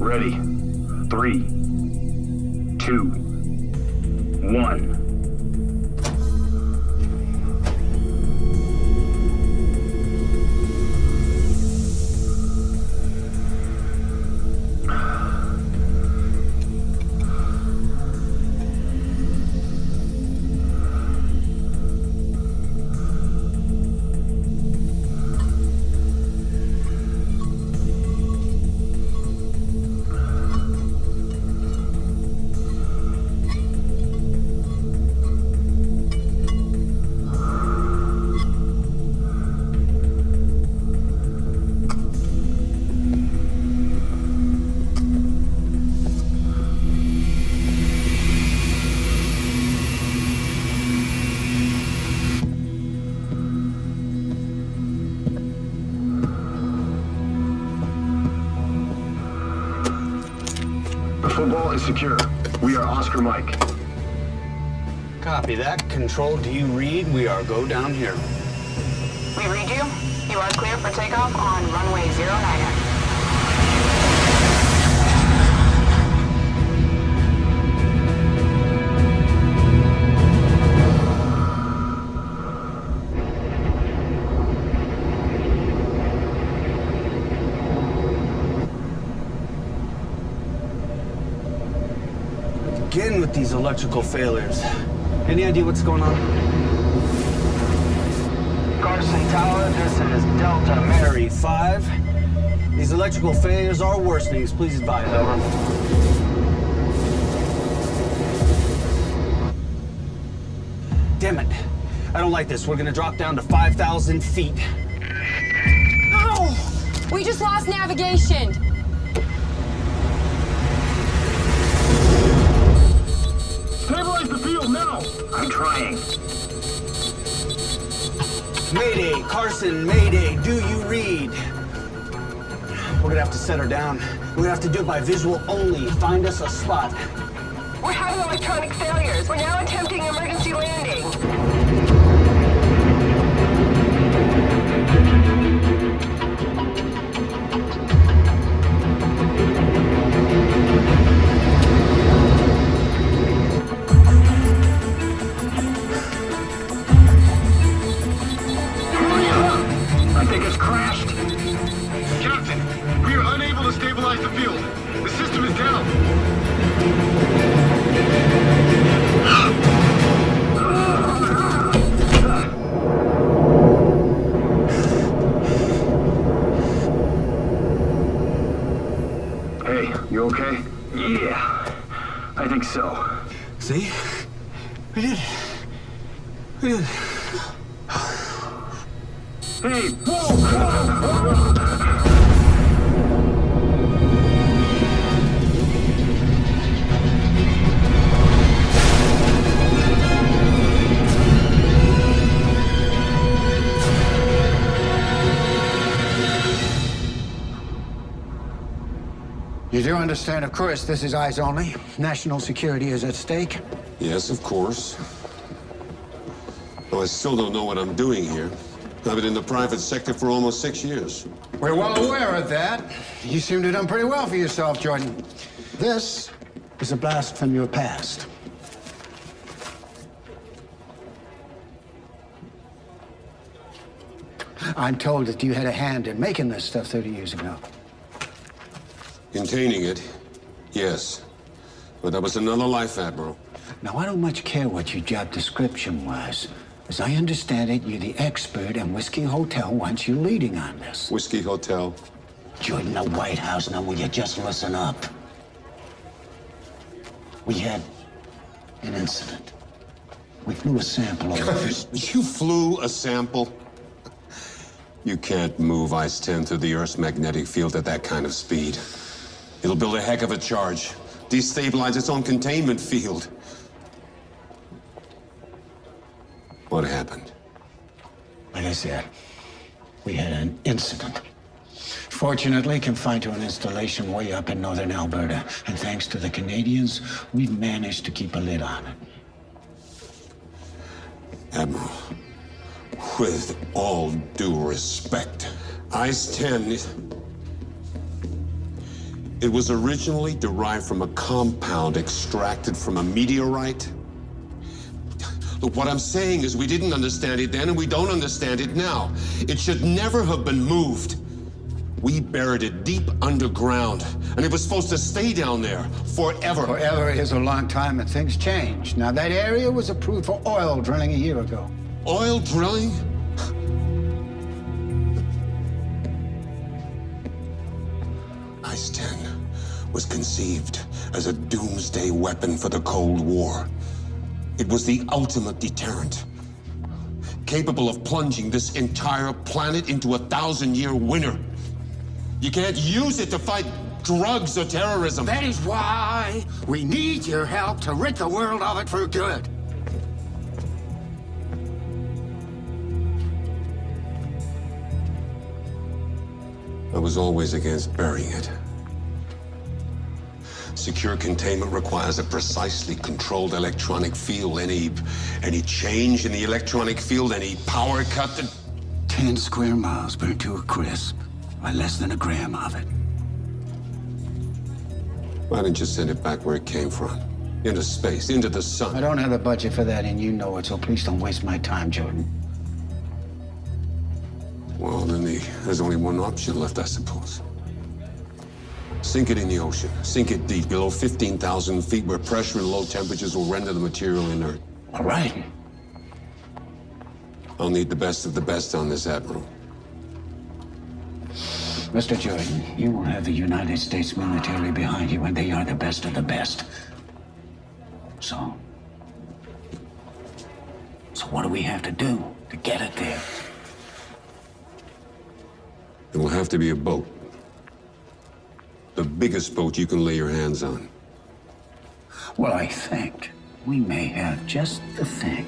Ready. 3, 2, 1. Football is secure. We are Oscar Mike. Copy that. Control, do you read? We are go down here. We read you. You are clear for takeoff on runway 09. Again with these electrical failures. Any idea what's going on? Carson Tower, this is Delta Mary 5. These electrical failures are worsening. Please advise, over. Damn it. I don't like this. We're gonna drop down to 5,000 feet. Ow! We just lost navigation. Stabilize the field now! I'm trying. Mayday, Carson, Mayday, do you read? We're gonna have to set her down. We're gonna have to do it by visual only. Find us a spot. We're having electronic failures. We're now attempting emergency landing. I think it's crashed. Captain, we are unable to stabilize the field. The system is down. Hey, you okay? Yeah, I think so. See? We did it. We did it. Hey, whoa! You do understand, of course, this is eyes only. National security is at stake. Yes, of course. Though I still don't know what I'm doing here. I've been in the private sector for almost 6 years. We're well aware of that. You seem to have done pretty well for yourself, Jordan. This is a blast from your past. I'm told that you had a hand in making this stuff 30 years ago. Containing it, yes. But that was another life, Admiral. Now, I don't much care what your job description was. As I understand it, you're the expert, and Whiskey Hotel wants you leading on this. Whiskey Hotel. Jordan, the White House, now will you just listen up? We had an incident. We flew a sample over. You flew a sample? You can't move Ice-10 through the Earth's magnetic field at that kind of speed. It'll build a heck of a charge. Destabilize its own containment field. What happened? Like I said, we had an incident. Fortunately, confined to an installation way up in northern Alberta. And thanks to the Canadians, we've managed to keep a lid on it. Admiral, with all due respect, Ice-10 It was originally derived from a compound extracted from a meteorite. Look, what I'm saying is we didn't understand it then and we don't understand it now. It should never have been moved. We buried it deep underground, and it was supposed to stay down there forever. Forever is a long time, and things change. Now, that area was approved for oil drilling a year ago. Oil drilling? Ice-10 was conceived as a doomsday weapon for the Cold War. It was the ultimate deterrent, capable of plunging this entire planet into a 1,000-year winter. You can't use it to fight drugs or terrorism. That is why we need your help to rid the world of it for good. I was always against burying it. Secure containment requires a precisely controlled electronic field. Any change in the electronic field, any power cut that... 10 square miles burned to a crisp, by less than a gram of it. Why didn't you send it back where it came from? Into space, into the sun. I don't have the budget for that, and you know it, so please don't waste my time, Jordan. Well, then there's only one option left, I suppose. Sink it in the ocean. Sink it deep, below 15,000 feet, where pressure and low temperatures will render the material inert. All right. I'll need the best of the best on this, Admiral. Mr. Jordan, you will have the United States military behind you, and they are the best of the best. So what do we have to do to get it there? It will have to be a boat. The biggest boat you can lay your hands on. Well, I think we may have just the thing.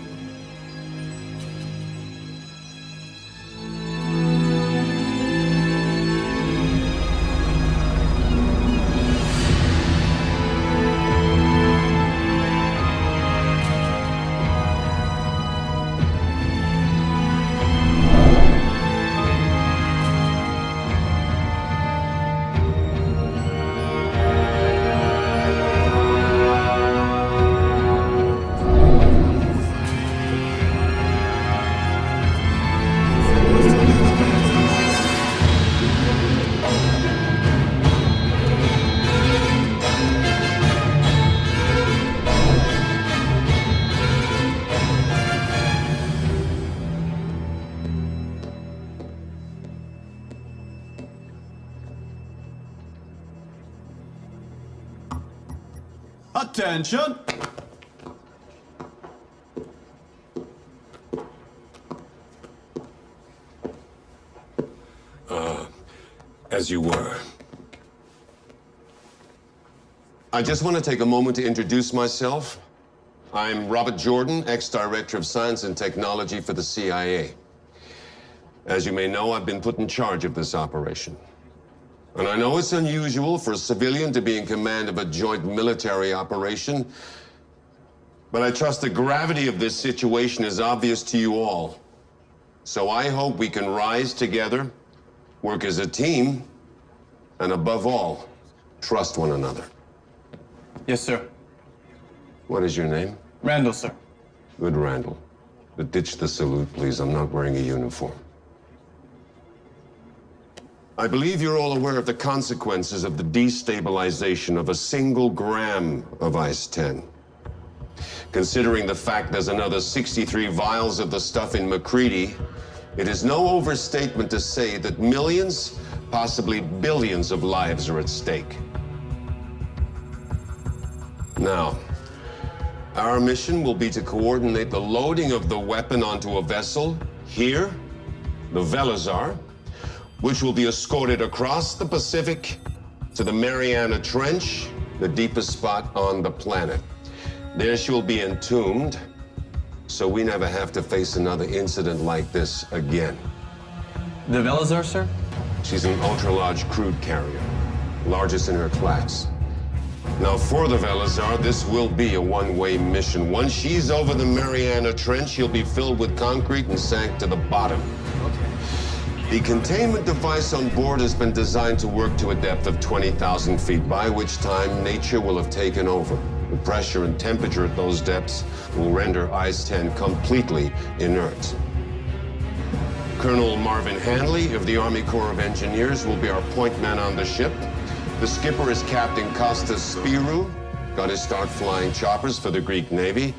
Attention! As you were. I just want to take a moment to introduce myself. I'm Robert Jordan, ex-director of science and technology for the CIA. As you may know, I've been put in charge of this operation. And I know it's unusual for a civilian to be in command of a joint military operation, but I trust the gravity of this situation is obvious to you all. So I hope we can rise together, work as a team, and above all, trust one another. Yes, sir. What is your name? Randall, sir. Good, Randall. But ditch the salute, please. I'm not wearing a uniform. I believe you're all aware of the consequences of the destabilization of a single gram of Ice-10. Considering the fact there's another 63 vials of the stuff in McCready, it is no overstatement to say that millions, possibly billions of lives are at stake. Now, our mission will be to coordinate the loading of the weapon onto a vessel here, the Velazar, which will be escorted across the Pacific to the Mariana Trench, the deepest spot on the planet. There she will be entombed, so we never have to face another incident like this again. The Velazar, sir? She's an ultra-large crude carrier, largest in her class. Now, for the Velazar, this will be a one-way mission. Once she's over the Mariana Trench, she'll be filled with concrete and sank to the bottom. The containment device on board has been designed to work to a depth of 20,000 feet, by which time nature will have taken over. The pressure and temperature at those depths will render Ice-10 completely inert. Colonel Marvin Hanley of the Army Corps of Engineers will be our point man on the ship. The skipper is Captain Kostas Spirou. Got his start flying choppers for the Greek Navy,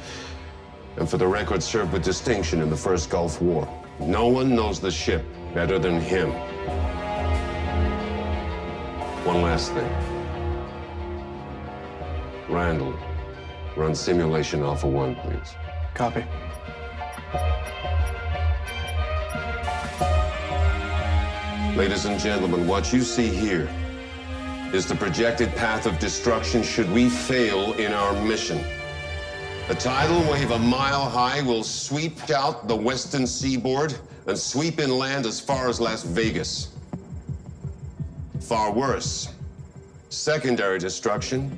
and for the record served with distinction in the First Gulf War. No one knows the ship better than him. One last thing. Randall, run simulation Alpha 1, please. Copy. Ladies and gentlemen, what you see here is the projected path of destruction should we fail in our mission. A tidal wave a mile high will sweep out the western seaboard and sweep inland as far as Las Vegas. Far worse, secondary destruction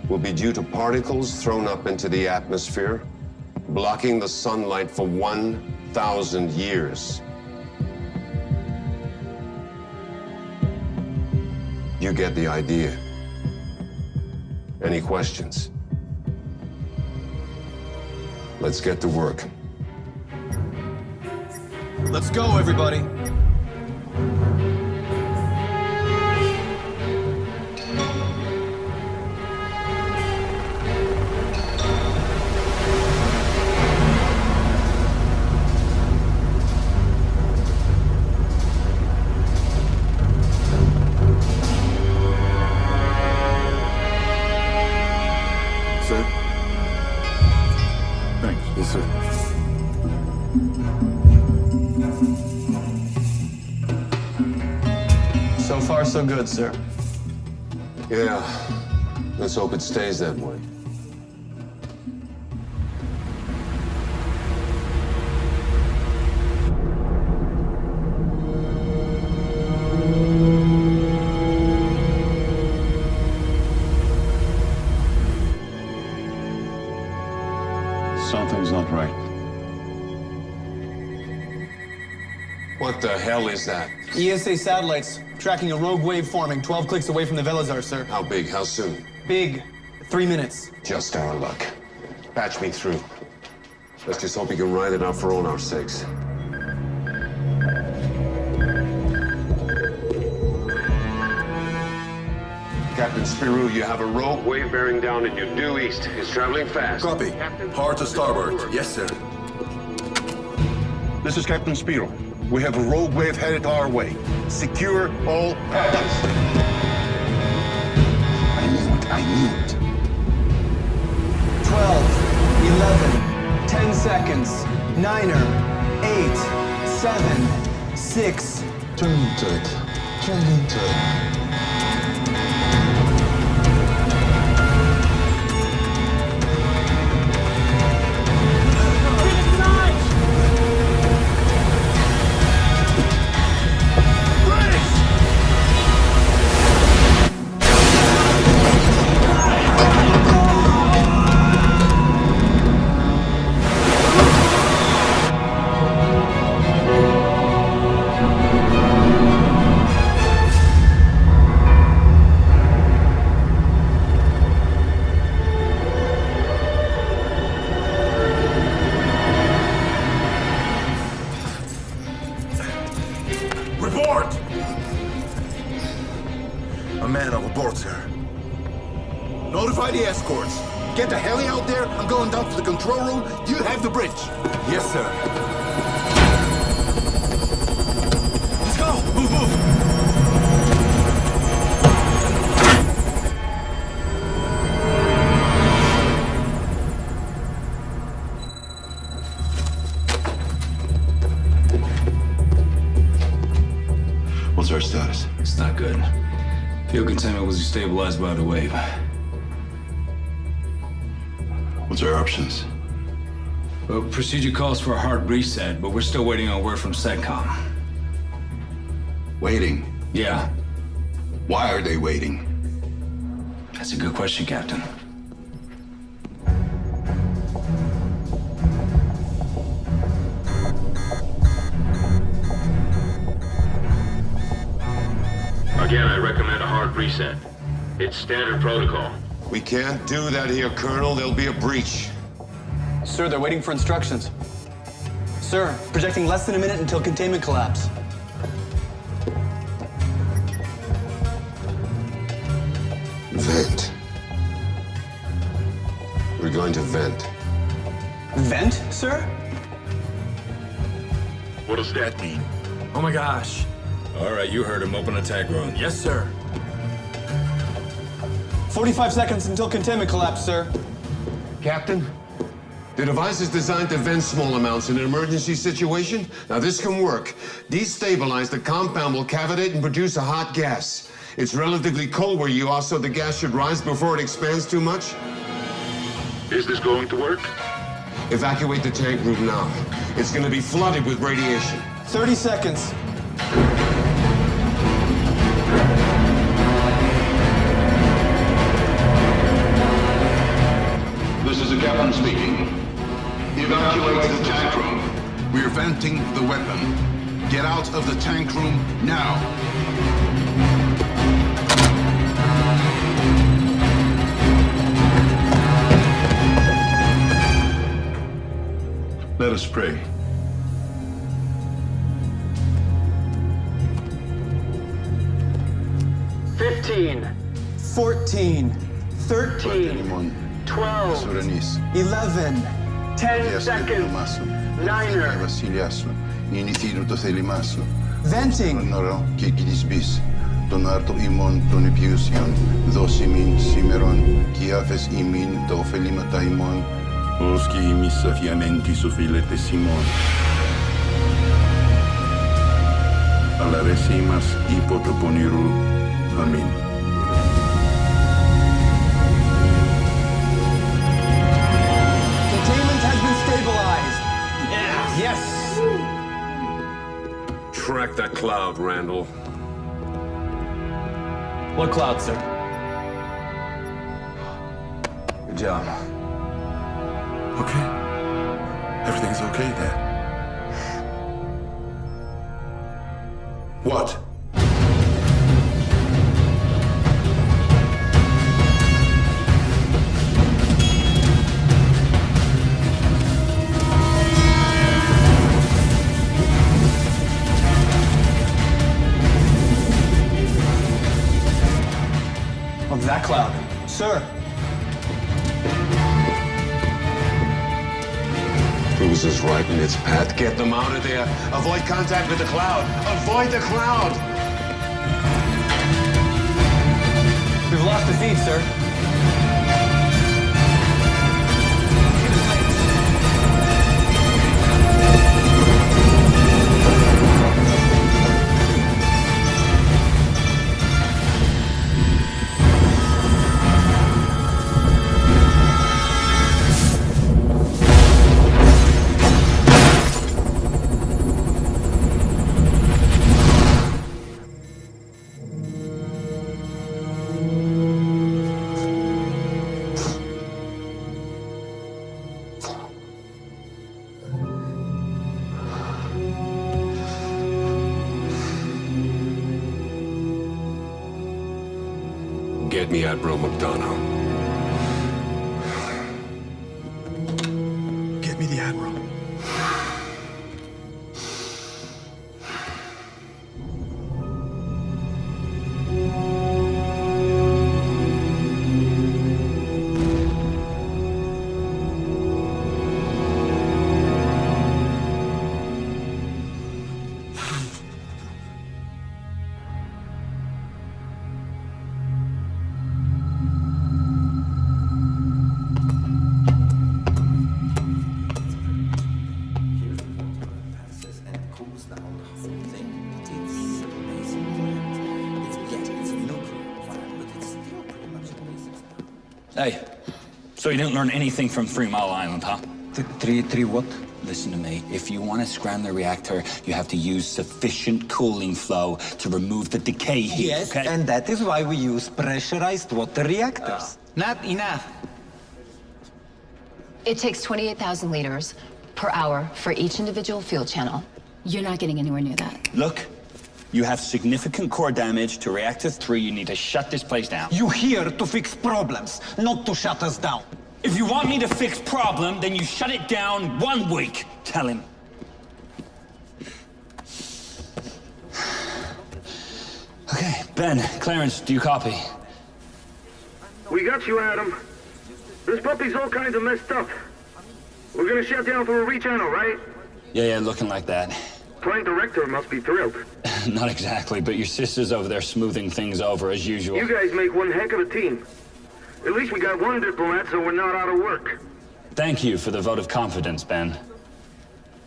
will be due to particles thrown up into the atmosphere, blocking the sunlight for 1,000 years. You get the idea. Any questions? Let's get to work. Let's go, everybody. Sir? Thanks. Yes, sir. So far, so good, sir. Yeah, let's hope it stays that way. Something's not right. What the hell is that? ESA satellites tracking a rogue wave forming 12 clicks away from the Velazar, sir. How big? How soon? Big. 3 minutes. Just our luck. Patch me through. Let's just hope you can ride it out for all our sakes. Captain Spirou, you have a rogue wave bearing down and you're due east. It's traveling fast. Copy. Hard to starboard. Yes, sir. This is Captain Spiro. We have a rogue wave headed our way. Secure all paths. I knew it. 12, 11, 10 seconds. 9er, 8, 7, 6. Turn into it. Turn into it. Report! A man overboard, sir. Notify the escorts. Get the heli out there. I'm going down to the control room. You have the bridge. Yes, sir. Let's go! Move, move! What's our status? It's not good. Field containment was destabilized by the wave. What's our options? Well, procedure calls for a hard reset, but we're still waiting on word from SETCOM. Waiting. Yeah, Why are they waiting? that's a good question, Captain. Again, I recommend a hard reset. It's standard protocol. We can't do that here, Colonel. There'll be a breach. Sir, they're waiting for instructions. Sir, projecting less than a minute until containment collapse. Vent. We're going to vent. Vent, sir? What does that mean? Oh my gosh. All right, you heard him. Open attack room. Yes, sir. 45 seconds until containment collapse, sir. Captain, the device is designed to vent small amounts in an emergency situation. Now, this can work. Destabilize the compound will cavitate and produce a hot gas. It's relatively cold where you are, so the gas should rise before it expands too much. Is this going to work? Evacuate the tank room now. It's going to be flooded with radiation. 30 seconds. This is the captain speaking. Evacuate the tank room. We're venting the weapon. Get out of the tank room now. Let us pray. $15, $14, $13, 12, 11, 10 seconds. Niner. Venting. Donarto imon tonipiusion, dosimin simeron, kiafes imin dofelimata imon, oski misafiamenti sofilete simon. Alaresimas hipotoponiru. Amin. Containment has been stabilized. Yes. Track that cloud, Randall. What cloud, sir? Good job. Okay. Everything's okay then. What? Of that cloud. Sir. Cruiser's right in its path. Get them out of there. Avoid contact with the cloud. Avoid the cloud. We've lost the feed, sir. Get me Admiral McDonough. Get me the Admiral. Hey, so you didn't learn anything from 3 Mile Island, huh? Three what? Listen to me. If you want to scram the reactor, you have to use sufficient cooling flow to remove the decay heat, Yes, okay? and that is why we use pressurized water reactors. Not enough. It takes 28,000 liters per hour for each individual fuel channel. You're not getting anywhere near that. Look, You have significant core damage to reactor 3. You need to shut this place down. You here to fix problems, not to shut us down. If you want me to fix problem, then you shut it down 1 week. Tell him. Okay, Ben, Clarence, do you copy? We got you, Adam. This puppy's all kinds of messed up. We're gonna shut down for a rechannel, right? Yeah, looking like that. Plant director must be thrilled. Not exactly, but your sister's over there smoothing things over as usual. You guys make one heck of a team. At least we got one diplomat, so we're not out of work. Thank you for the vote of confidence, Ben.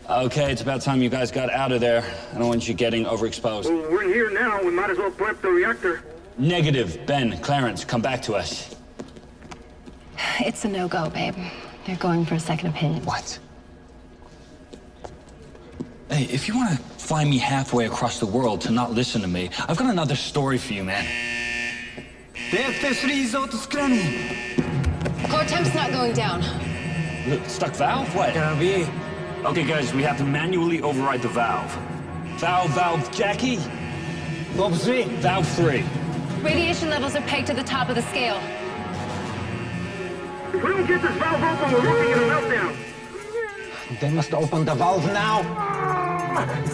Okay, it's about time you guys got out of there. I don't want you getting overexposed. Well, we're here now. We might as well prep the reactor. Negative. Ben, Clarence, come back to us. It's a no-go, babe. They're going for a second opinion. What? Hey, if you want to fly me halfway across the world to not listen to me, I've got another story for you, man. Core temp's not going down. Stuck valve? What? Okay, guys, we have to manually override the valve. Valve, Jackie? Valve 3. Valve 3. Radiation levels are pegged to the top of the scale. If we don't get this valve open, we're looking at a meltdown. They must open the valve now.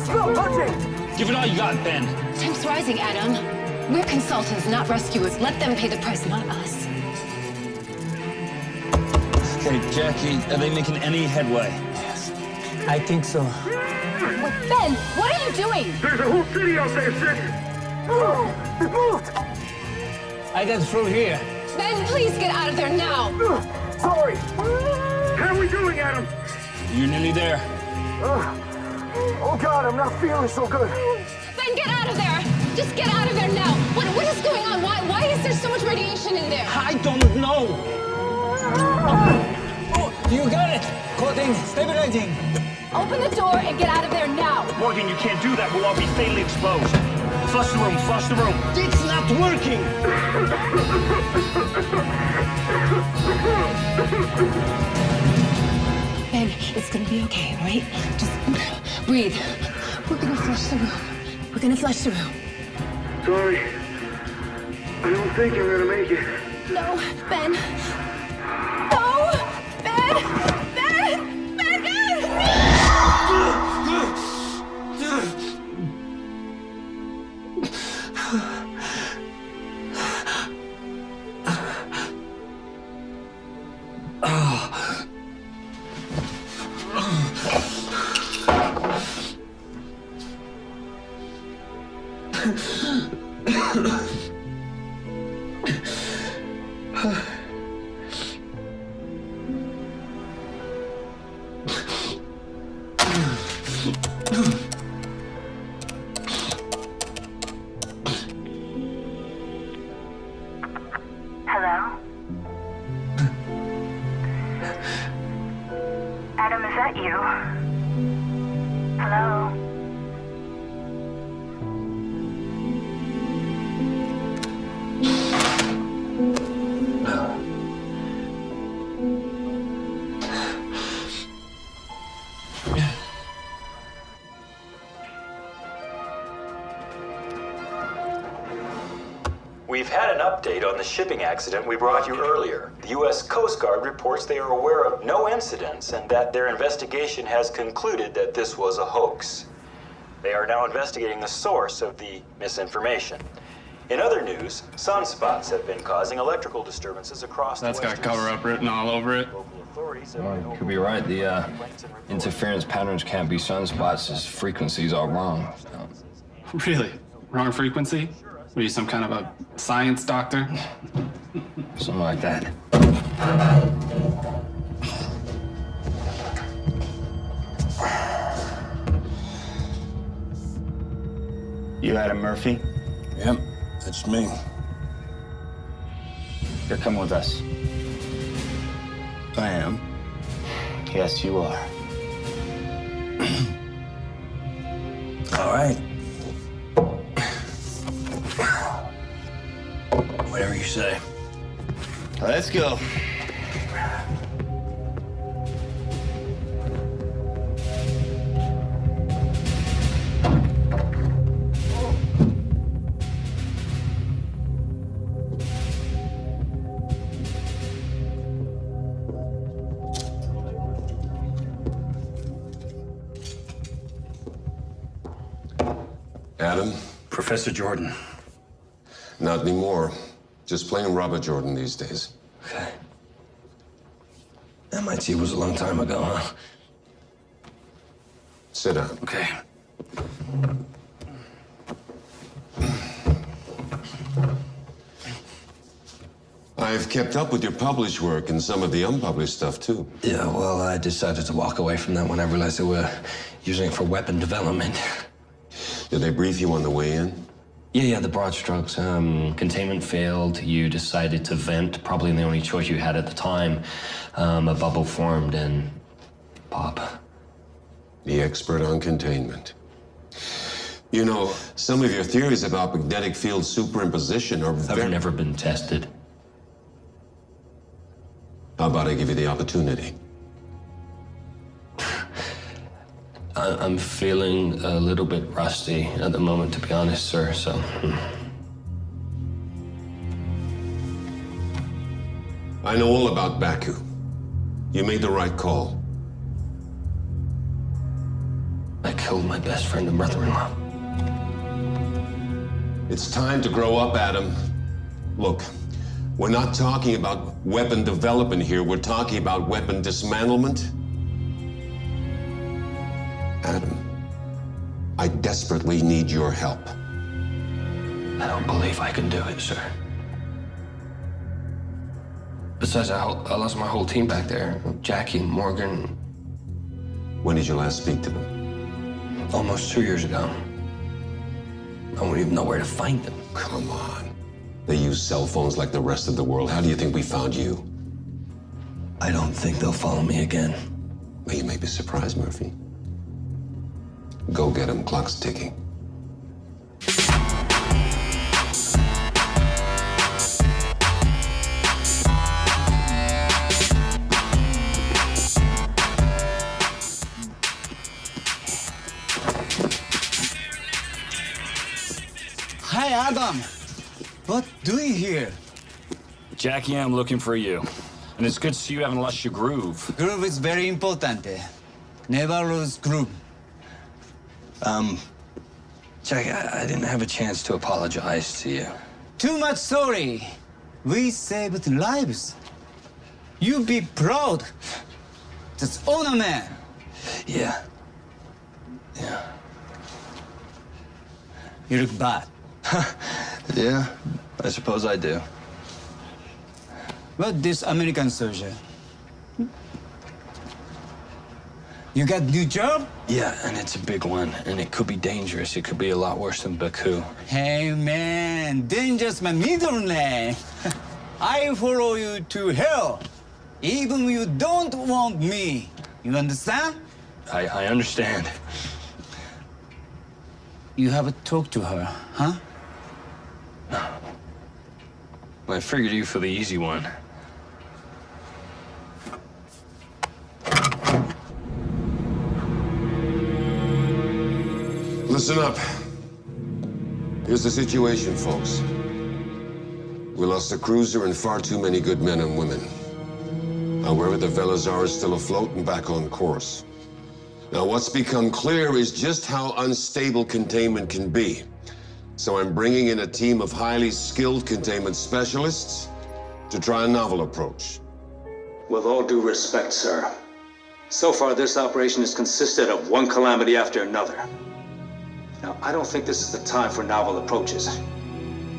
Stop touching! Give it all you got, Ben. Temp's rising, Adam. We're consultants, not rescuers. Let them pay the price, not us. Okay, Jackie, are they making any headway? Yes, I think so. Ben, what are you doing? There's a whole city out there, sis! It moved! I got through here. Ben, please get out of there now. Sorry! How are we doing, Adam? You're nearly there. Oh God, I'm not feeling so good. Ben, get out of there! Just get out of there now! What is going on? Why is there so much radiation in there? I don't know. Oh, you got it. Coating, stabilizing. Open the door and get out of there now! Morgan, you can't do that. We'll all be fatally exposed. Flush the room, flush the room. It's not working. Ben, it's gonna be okay, all right? Just breathe. We're gonna flush the room. We're gonna flush the room. Sorry. I don't think I'm gonna make it. No, Ben. No! Ben! Ben! Ben! Hello? Adam, is that you? Hello? We've had an update on the shipping accident we brought you earlier. The U.S. Coast Guard reports they are aware of no incidents and that their investigation has concluded that this was a hoax. They are now investigating the source of the misinformation. In other news, sunspots have been causing electrical disturbances across That's the got cover up written all over it. Local authorities have Well, been you could be right. The interference patterns can't be sunspots. His frequencies are wrong. Really? Wrong frequency? Are you some kind of a science doctor? Something like that. You Adam Murphy? Yep, that's me. You're coming with us. I am. Yes, you are. All right. Whatever you say. Let's go. Adam? Professor Jordan. Not anymore. Just plain Robert Jordan these days. Okay. MIT was a long time ago, huh? Sit down. Okay. I've kept up with your published work and some of the unpublished stuff, too. Yeah, well, I decided to walk away from that when I realized they were using it for weapon development. Did they brief you on the way in? Yeah, the broad strokes. Containment failed. You decided to vent, probably the only choice you had at the time. A bubble formed and pop. The expert on containment. You know, some of your theories about magnetic field superimposition are Have never been tested. How about I give you the opportunity? I'm feeling a little bit rusty at the moment, to be honest, sir, so... I know all about Baku. You made the right call. I killed my best friend and brother-in-law. It's time to grow up, Adam. Look, we're not talking about weapon development here. We're talking about weapon dismantlement. Adam, I desperately need your help. I don't believe I can do it, sir. Besides, I lost my whole team back there. Jackie, Morgan. When did you last speak to them? Almost 2 years ago. I won't even know where to find them. Come on. They use cell phones like the rest of the world. How do you think we found you? I don't think they'll follow me again. Well, you may be surprised, Murphy. Go get him. Clock's ticking. Hi, Adam. What do you here? Jackie, I'm looking for you. And it's good to see you haven't lost your groove. Groove is very important. Never lose groove. Jackie, I didn't have a chance to apologize to you. Too much sorry. We saved lives. You be proud. That's honor, man. Yeah. You look bad. Yeah, I suppose I do. What this American soldier? You got new job? Yeah, and it's a big one, and it could be dangerous. It could be a lot worse than Baku. Hey, man, dangerous my middle name. I follow you to hell, even you don't want me. You understand? I understand. You haven't talked to her, huh? I figured you for the easy one. Listen up. Here's the situation, folks. We lost a cruiser and far too many good men and women. However, the Velazar is still afloat and back on course. Now, what's become clear is just how unstable containment can be. So I'm bringing in a team of highly skilled containment specialists to try a novel approach. With all due respect, sir, so far this operation has consisted of one calamity after another. Now, I don't think this is the time for novel approaches.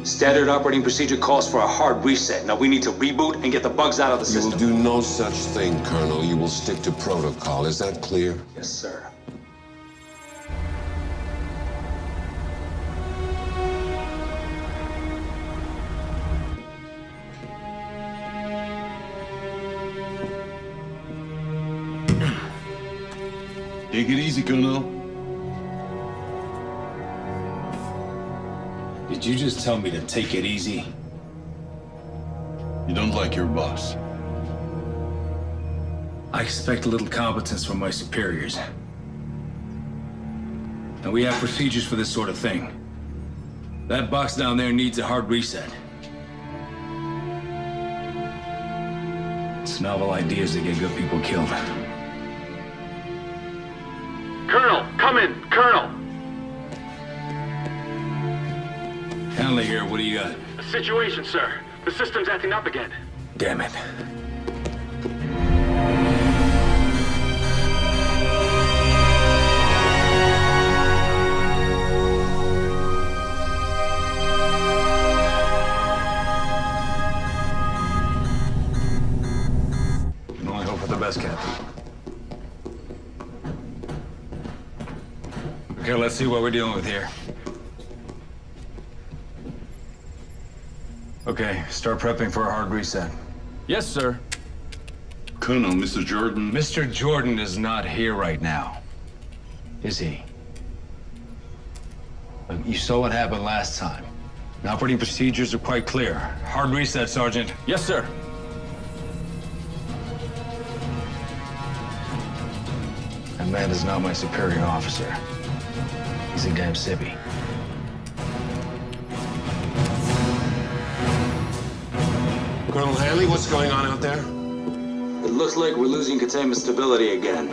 Standard operating procedure calls for a hard reset. Now we need to reboot and get the bugs out of the system. You will do no such thing, Colonel. You will stick to protocol. Is that clear? Yes, sir. Take it easy, Colonel. Did you just tell me to take it easy? You don't like your boss. I expect a little competence from my superiors. And we have procedures for this sort of thing. That box down there needs a hard reset. It's novel ideas that get good people killed. Colonel, come in, Colonel. Hanley here. What do you got? A situation, sir. The system's acting up again. Damn it. We can only hope for the best, Captain. Okay, let's see what we're dealing with here. Okay, start prepping for a hard reset. Yes, sir. Colonel, Mr. Jordan. Mr. Jordan is not here right now, is he? Look, you saw what happened last time. The operating procedures are quite clear. Hard reset, Sergeant. Yes, sir. That man is not my superior officer. He's a damn civvy. Colonel Hanley, what's going on out there? It looks like we're losing containment stability again.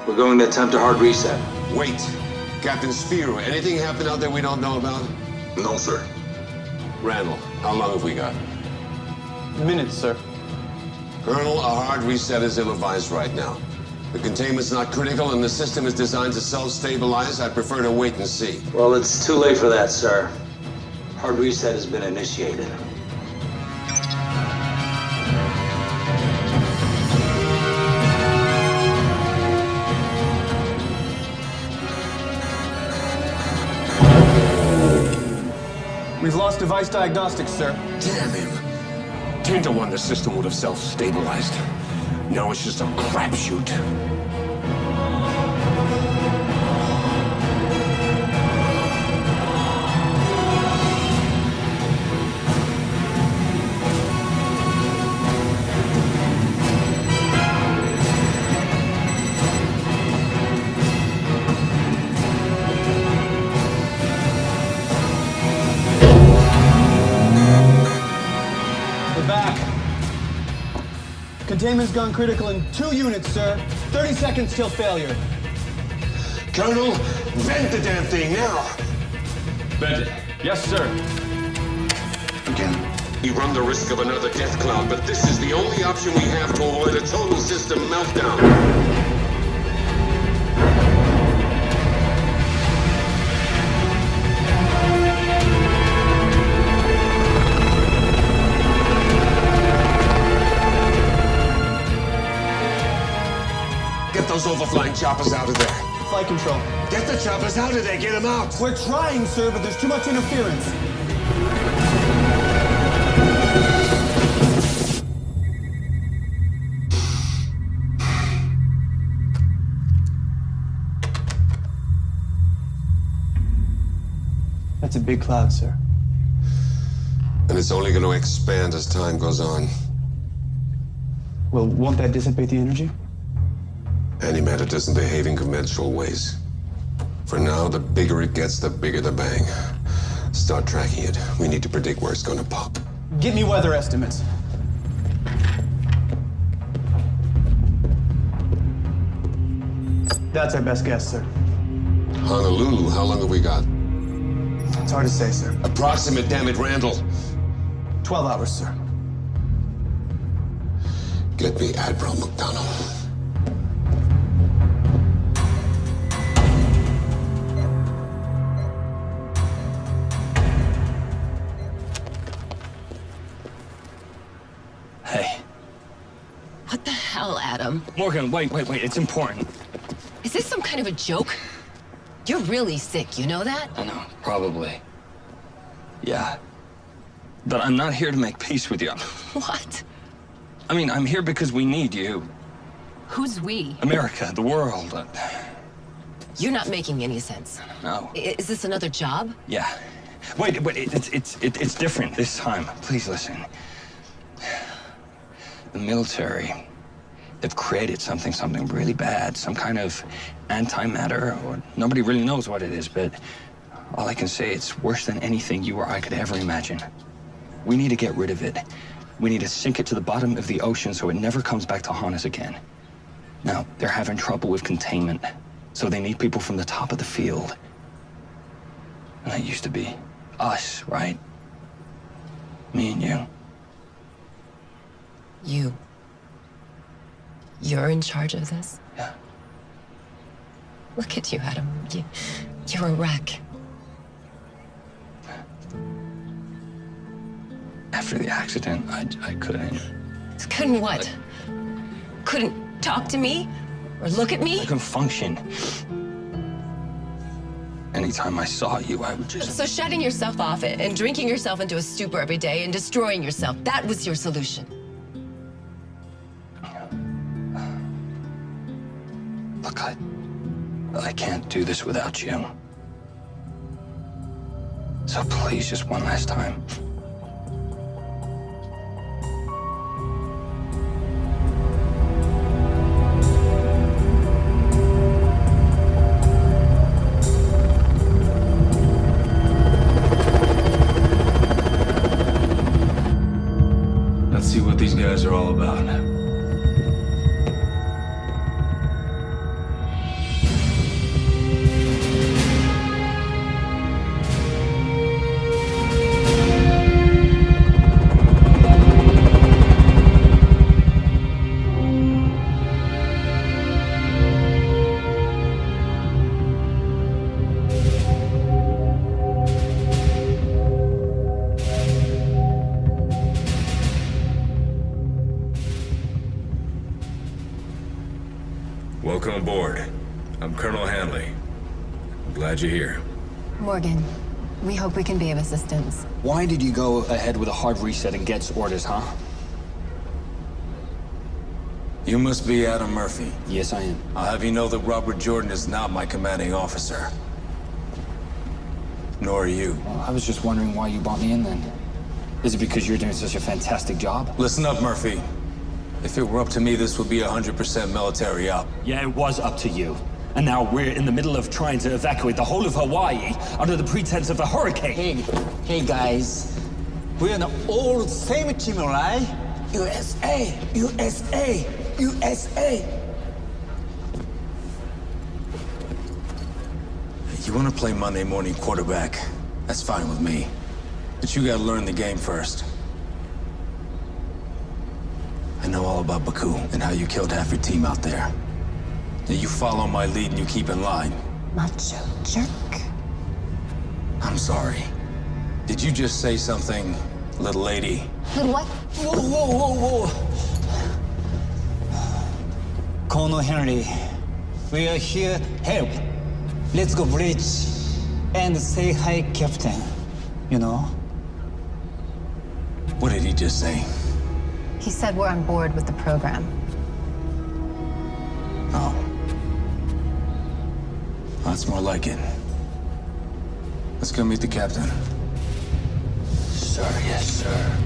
We're going to attempt a hard reset. Wait. Captain Spiro, anything happened out there we don't know about? No, sir. Randall, how long have we got? Minutes, sir. Colonel, a hard reset is ill-advised right now. The containment's not critical and the system is designed to self-stabilize. I'd prefer to wait and see. Well, it's too late for that, sir. Hard reset has been initiated. We've lost device diagnostics, sir. Damn him. 10 to 1, the system would have self-stabilized. Now it's just a crapshoot. Containment's gone critical in 2 units, sir. 30 seconds till failure. Colonel, vent the damn thing now! Vent it. Yes, sir. Again. We run the risk of another death cloud, but this is the only option we have to avoid a total system meltdown. Get those overflying choppers out of there. Flight control. Get the choppers out of there. Get them out. We're trying, sir, but there's too much interference. That's a big cloud, sir. And it's only going to expand as time goes on. Well, won't that dissipate the energy? Antimatter doesn't behave in conventional ways. For now, the bigger it gets, the bigger the bang. Start tracking it. We need to predict where it's going to pop. Get me weather estimates. That's our best guess, sir. Honolulu, how long have we got? It's hard to say, sir. Approximate, damn it, Randall. 12 hours, sir. Get me Admiral McDonald. Hey. What the hell, Adam? Morgan, wait. It's important. Is this some kind of a joke? You're really sick, you know that? I know, probably. Yeah. But I'm not here to make peace with you. What? I mean, I'm here because we need you. Who's we? America, the world. You're not making any sense. No. Is this another job? Yeah. Wait, it's different this time. Please listen. The military, they've created something really bad, some kind of antimatter, or nobody really knows what it is, but all I can say, it's worse than anything you or I could ever imagine. We need to get rid of it. We need to sink it to the bottom of the ocean so it never comes back to haunt us again. Now, they're having trouble with containment, so they need people from the top of the field. And that used to be us, right? Me and you. You're in charge of this? Yeah. Look at you, Adam. You're a wreck. After the accident, I couldn't. Couldn't what? Couldn't talk to me? Or look at me? I couldn't function. Anytime I saw you, I would just... So shutting yourself off and drinking yourself into a stupor every day and destroying yourself, that was your solution. Look, I can't do this without you. So please, just one last time. Let's see what these guys are all about. Welcome aboard. I'm Colonel Hanley. I'm glad you're here. Morgan, we hope we can be of assistance. Why did you go ahead with a hard reset and Get's orders, huh? You must be Adam Murphy. Yes, I am. I'll have you know that Robert Jordan is not my commanding officer. Nor are you. Well, I was just wondering why you brought me in then. Is it because you're doing such a fantastic job? Listen up, Murphy. If it were up to me, this would be 100% military op. Yeah, it was up to you. And now we're in the middle of trying to evacuate the whole of Hawaii under the pretense of a hurricane. Hey guys. We're in all same team, right? USA! USA! USA! You want to play Monday morning quarterback? That's fine with me. But you gotta learn the game first. I know all about Baku and how you killed half your team out there. Now you follow my lead and you keep in line. Macho jerk. I'm sorry. Did you just say something, little lady? Little what? Whoa. Colonel Henry, we are here help. Let's go bridge and say hi, Captain. You know? What did he just say? He said we're on board with the program. Oh. That's more like it. Let's go meet the captain. Sir, yes, sir.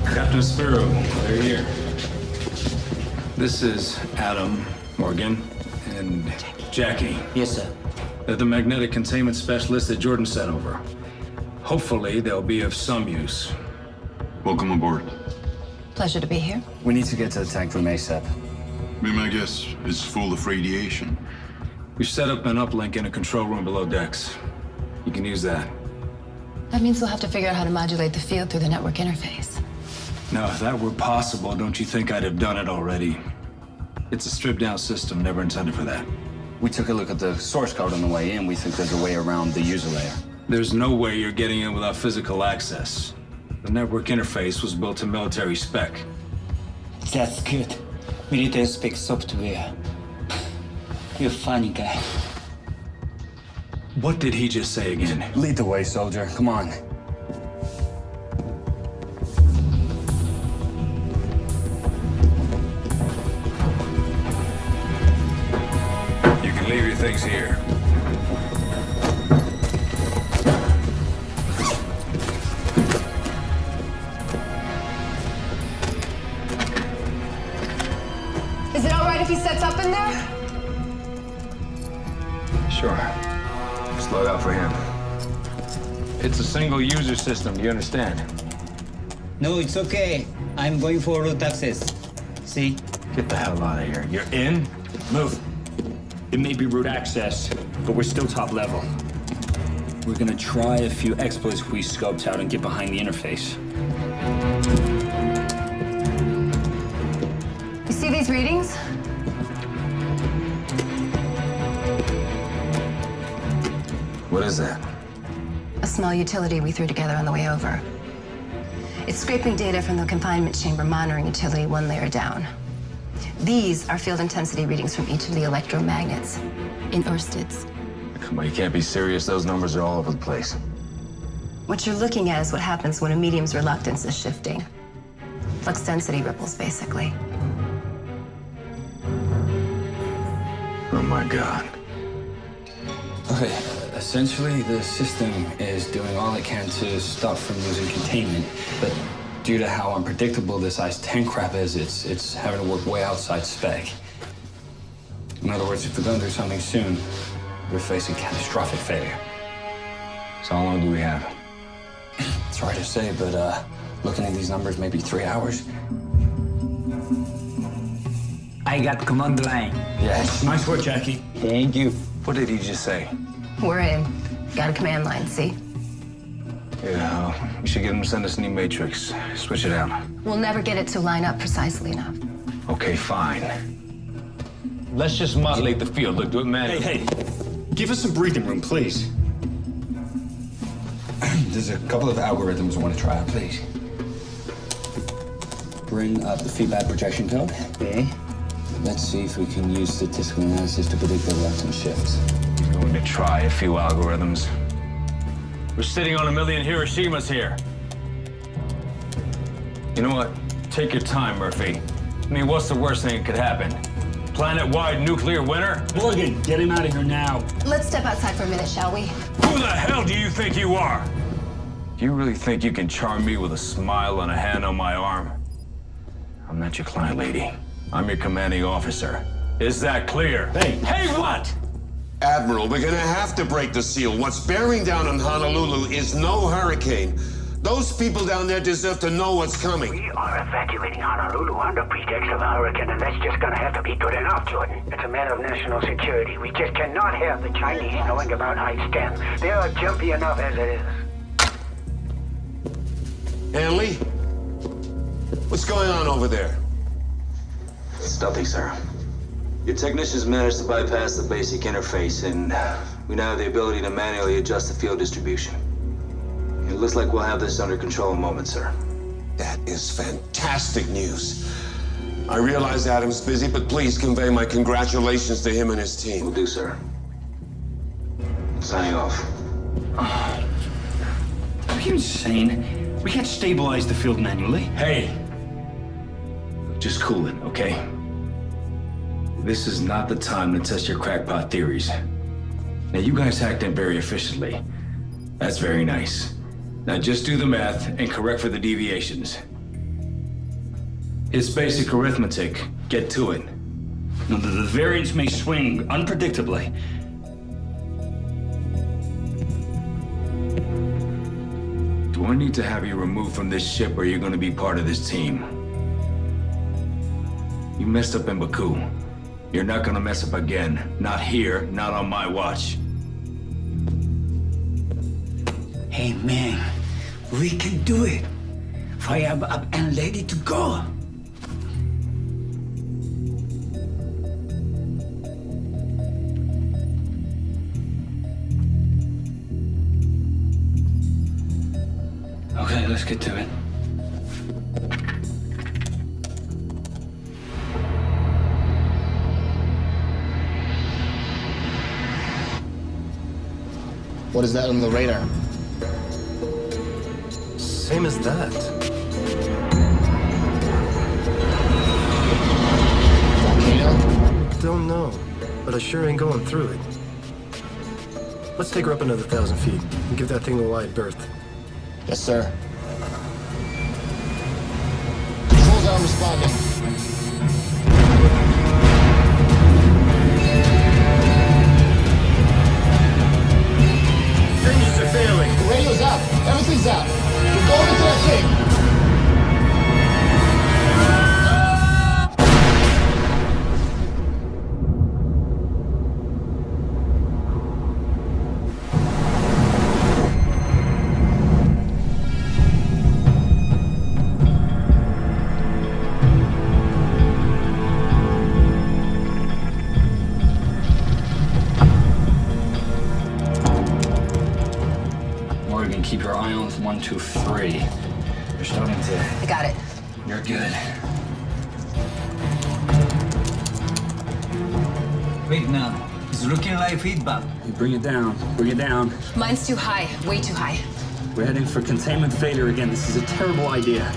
Captain Sparrow, they're here. This is Adam, Morgan, and Jackie. Yes, sir. They're the magnetic containment specialists that Jordan sent over. Hopefully, they'll be of some use. Welcome aboard. Pleasure to be here. We need to get to the tank room ASAP. My guess is full of radiation. We've set up an uplink in a control room below decks. You can use that. That means we'll have to figure out how to modulate the field through the network interface. Now, if that were possible, don't you think I'd have done it already? It's a stripped-down system, never intended for that. We took a look at the source code on the way in. We think there's a way around the user layer. There's no way you're getting in without physical access. The network interface was built to military spec. That's good. Military spec software. You're a funny guy. What did he just say again? Lead the way, soldier. Come on. You can leave your things here. Is it all right if he sets up in there? Sure. Slow down for him. It's a single user system, do you understand? No, it's okay. I'm going for root access. See? Get the hell out of here. You're in? Move. It may be root access, but we're still top level. We're gonna try a few exploits we scoped out and get behind the interface. You see these readings? What is that? A small utility we threw together on the way over. It's scraping data from the confinement chamber monitoring utility one layer down. These are field intensity readings from each of the electromagnets in Ørsteds. Come on, you can't be serious. Those numbers are all over the place. What you're looking at is what happens when a medium's reluctance is shifting. Flux density ripples, basically. Oh my God. Okay, essentially the system is doing all it can to stop from losing containment, but due to how unpredictable this ICE-10 crap is, it's having to work way outside spec. In other words, if we don't do something soon, we're facing catastrophic failure. So how long do we have? It's hard to say, but looking at these numbers, maybe 3 hours. I got command line. Yes. Nice work, Jackie. Thank you. What did he just say? We're in. Got a command line, see? Yeah, we should get him to send us a new matrix. Switch it out. We'll never get it to line up precisely enough. Okay, fine. Let's just modulate the field. Look, do it manually. Hey, give us some breathing room, please. There's a couple of algorithms I want to try out, please. Bring up the feedback projection code. Okay. Let's see if we can use statistical analysis to predict the reluctant shifts. He's going to try a few algorithms. We're sitting on 1 million Hiroshimas here. You know what? Take your time, Murphy. I mean, what's the worst thing that could happen? Planet-wide nuclear winter? Morgan, get him out of here now. Let's step outside for a minute, shall we? Who the hell do you think you are? Do you really think you can charm me with a smile and a hand on my arm? I'm not your client, lady. I'm your commanding officer. Is that clear? Hey, what? Admiral, we're gonna have to break the seal. What's bearing down on Honolulu is no hurricane. Those people down there deserve to know what's coming. We are evacuating Honolulu under pretext of a hurricane, and that's just gonna have to be good enough, Jordan. It's a matter of national security. We just cannot have the Chinese knowing about ICE-10. They are jumpy enough as it is. Hanley? What's going on over there? Stealthy, sir. Your technicians managed to bypass the basic interface, and we now have the ability to manually adjust the field distribution. It looks like we'll have this under control in a moment, sir. That is fantastic news. I realize Adam's busy, but please convey my congratulations to him and his team. Will do, sir. Signing off. Are you insane? We can't stabilize the field manually. Hey! Just cool it, okay? This is not the time to test your crackpot theories. Now, you guys hacked in very efficiently. That's very nice. Now, just do the math and correct for the deviations. It's basic arithmetic. Get to it. Now, the variance may swing unpredictably. Do I need to have you removed from this ship, or you're gonna be part of this team? You messed up in Baku. You're not gonna mess up again. Not here, not on my watch. Hey, man, we can do it. Fire up and ready to go. Okay, let's get to it. What is that on the radar? Same as that. Volcano? Don't know, but I sure ain't going through it. Let's take her up another 1,000 feet and give that thing a wide berth. Yes, sir. Controls are responding. Engines are failing. The radio's out. Everything's out. We're going into that thing. and keep your eye on 1, 2, 3. You're starting to... I got it. You're good. Wait now. It's looking like feedback. Bring it down. Bring it down. Mine's too high. Way too high. We're heading for containment failure again. This is a terrible idea.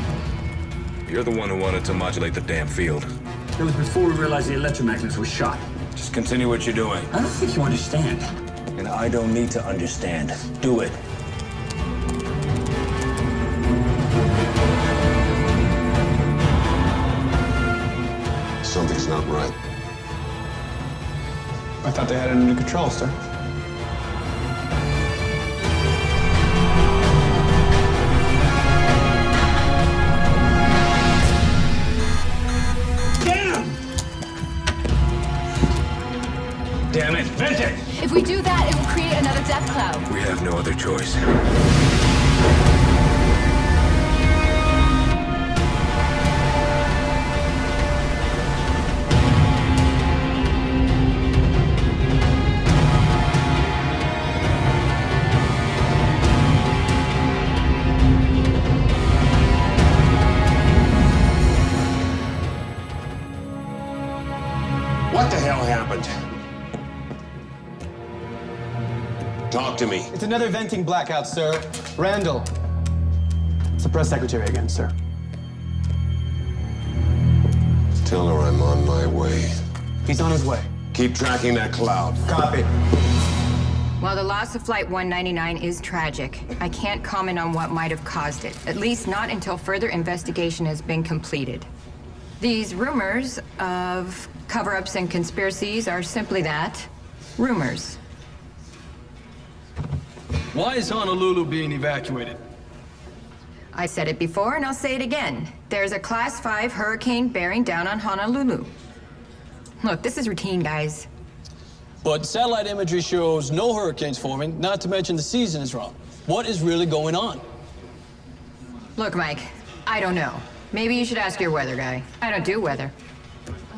You're the one who wanted to modulate the damn field. It was before we realized the electromagnets were shot. Just continue what you're doing. I don't think you understand. And I don't need to understand. Do it. Something's not right. I thought they had it under control, sir. Damn it, vent it! If we do that, it will create another death cloud. We have no other choice. What the hell happened? Talk to me. It's another venting blackout, sir. Randall. It's the press secretary again, sir. Tell her I'm on my way. He's on his way. Keep tracking that cloud. Copy. While the loss of Flight 199 is tragic, I can't comment on what might have caused it, at least not until further investigation has been completed. These rumors of cover-ups and conspiracies are simply that, rumors. Why is Honolulu being evacuated? I said it before and I'll say it again. There's a Class 5 hurricane bearing down on Honolulu. Look, this is routine, guys. But satellite imagery shows no hurricanes forming, not to mention the season is wrong. What is really going on? Look, Mike, I don't know. Maybe you should ask your weather guy. I don't do weather.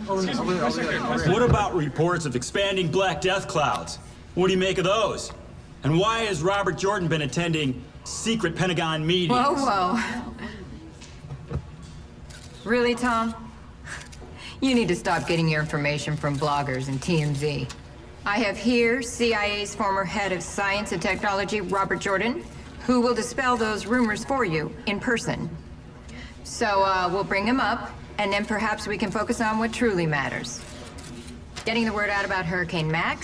What about reports of expanding black death clouds? What do you make of those? And why has Robert Jordan been attending secret Pentagon meetings? Whoa. Really, Tom? You need to stop getting your information from bloggers and TMZ. I have here CIA's former head of science and technology, Robert Jordan, who will dispel those rumors for you in person. So we'll bring him up, and then perhaps we can focus on what truly matters. Getting the word out about Hurricane Mack,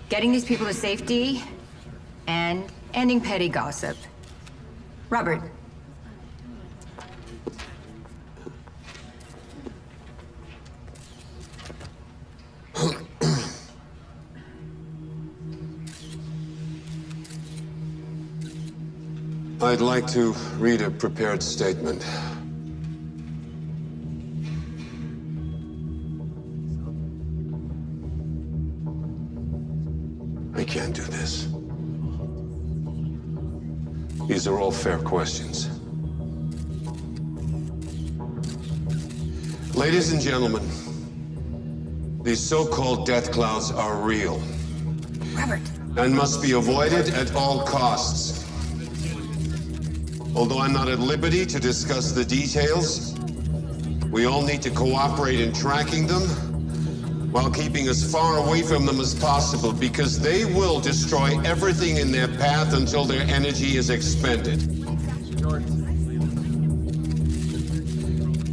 getting these people to safety, and ending petty gossip. Robert. I'd like to read a prepared statement. I can't do this. These are all fair questions. Ladies and gentlemen, these so-called death clouds are real. Robert. And must be avoided at all costs. Although I'm not at liberty to discuss the details, we all need to cooperate in tracking them while keeping as far away from them as possible, because they will destroy everything in their path until their energy is expended.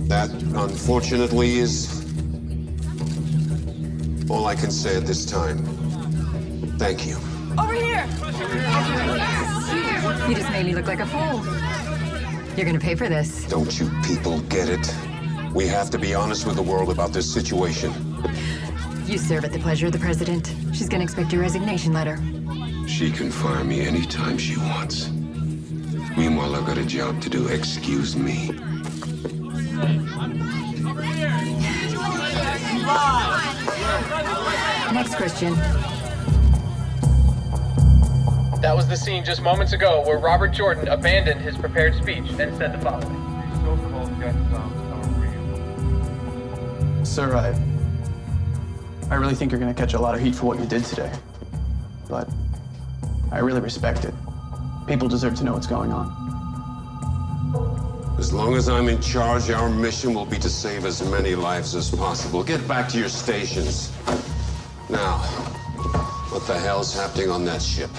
That, unfortunately, is all I can say at this time. Thank you. Over here! You just made me look like a fool. You're gonna pay for this. Don't you people get it? We have to be honest with the world about this situation. You serve at the pleasure of the president. She's gonna expect your resignation letter. She can fire me anytime she wants. Meanwhile, I've got a job to do. Excuse me. Next question. That was the scene just moments ago where Robert Jordan abandoned his prepared speech and said the following. Sir, I really think you're gonna catch a lot of heat for what you did today. But I really respect it. People deserve to know what's going on. As long as I'm in charge, our mission will be to save as many lives as possible. Get back to your stations. Now, what the hell's happening on that ship?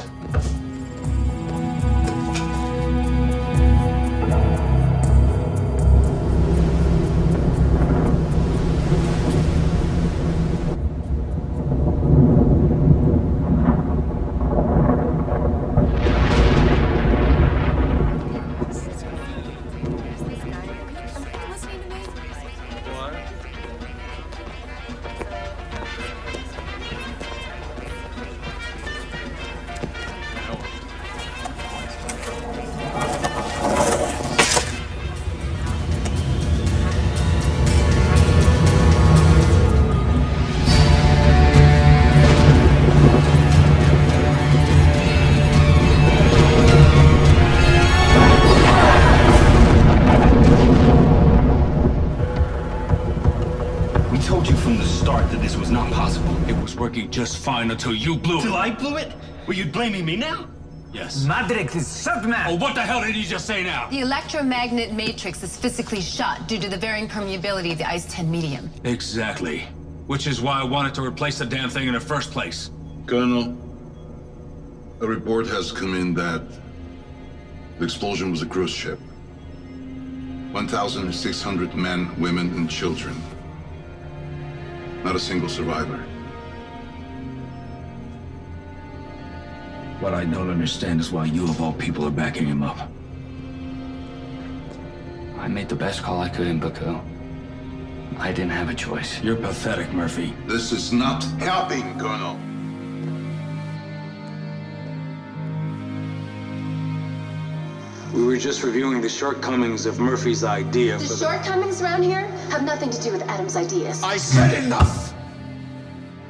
Just fine until you blew it. Till I blew it? Were you blaming me now? Yes. Matrix is shut, man! Oh, what the hell did he just say now? The electromagnet matrix is physically shot due to the varying permeability of the ice-10 medium. Exactly. Which is why I wanted to replace the damn thing in the first place. Colonel, a report has come in that the explosion was a cruise ship. 1,600 men, women, and children. Not a single survivor. What I don't understand is why you of all people are backing him up. I made the best call I could in Baku. I didn't have a choice. You're pathetic, Murphy. This is not helping, Colonel. We were just reviewing the shortcomings of Murphy's idea The for shortcomings around here have nothing to do with Adam's ideas. I said enough!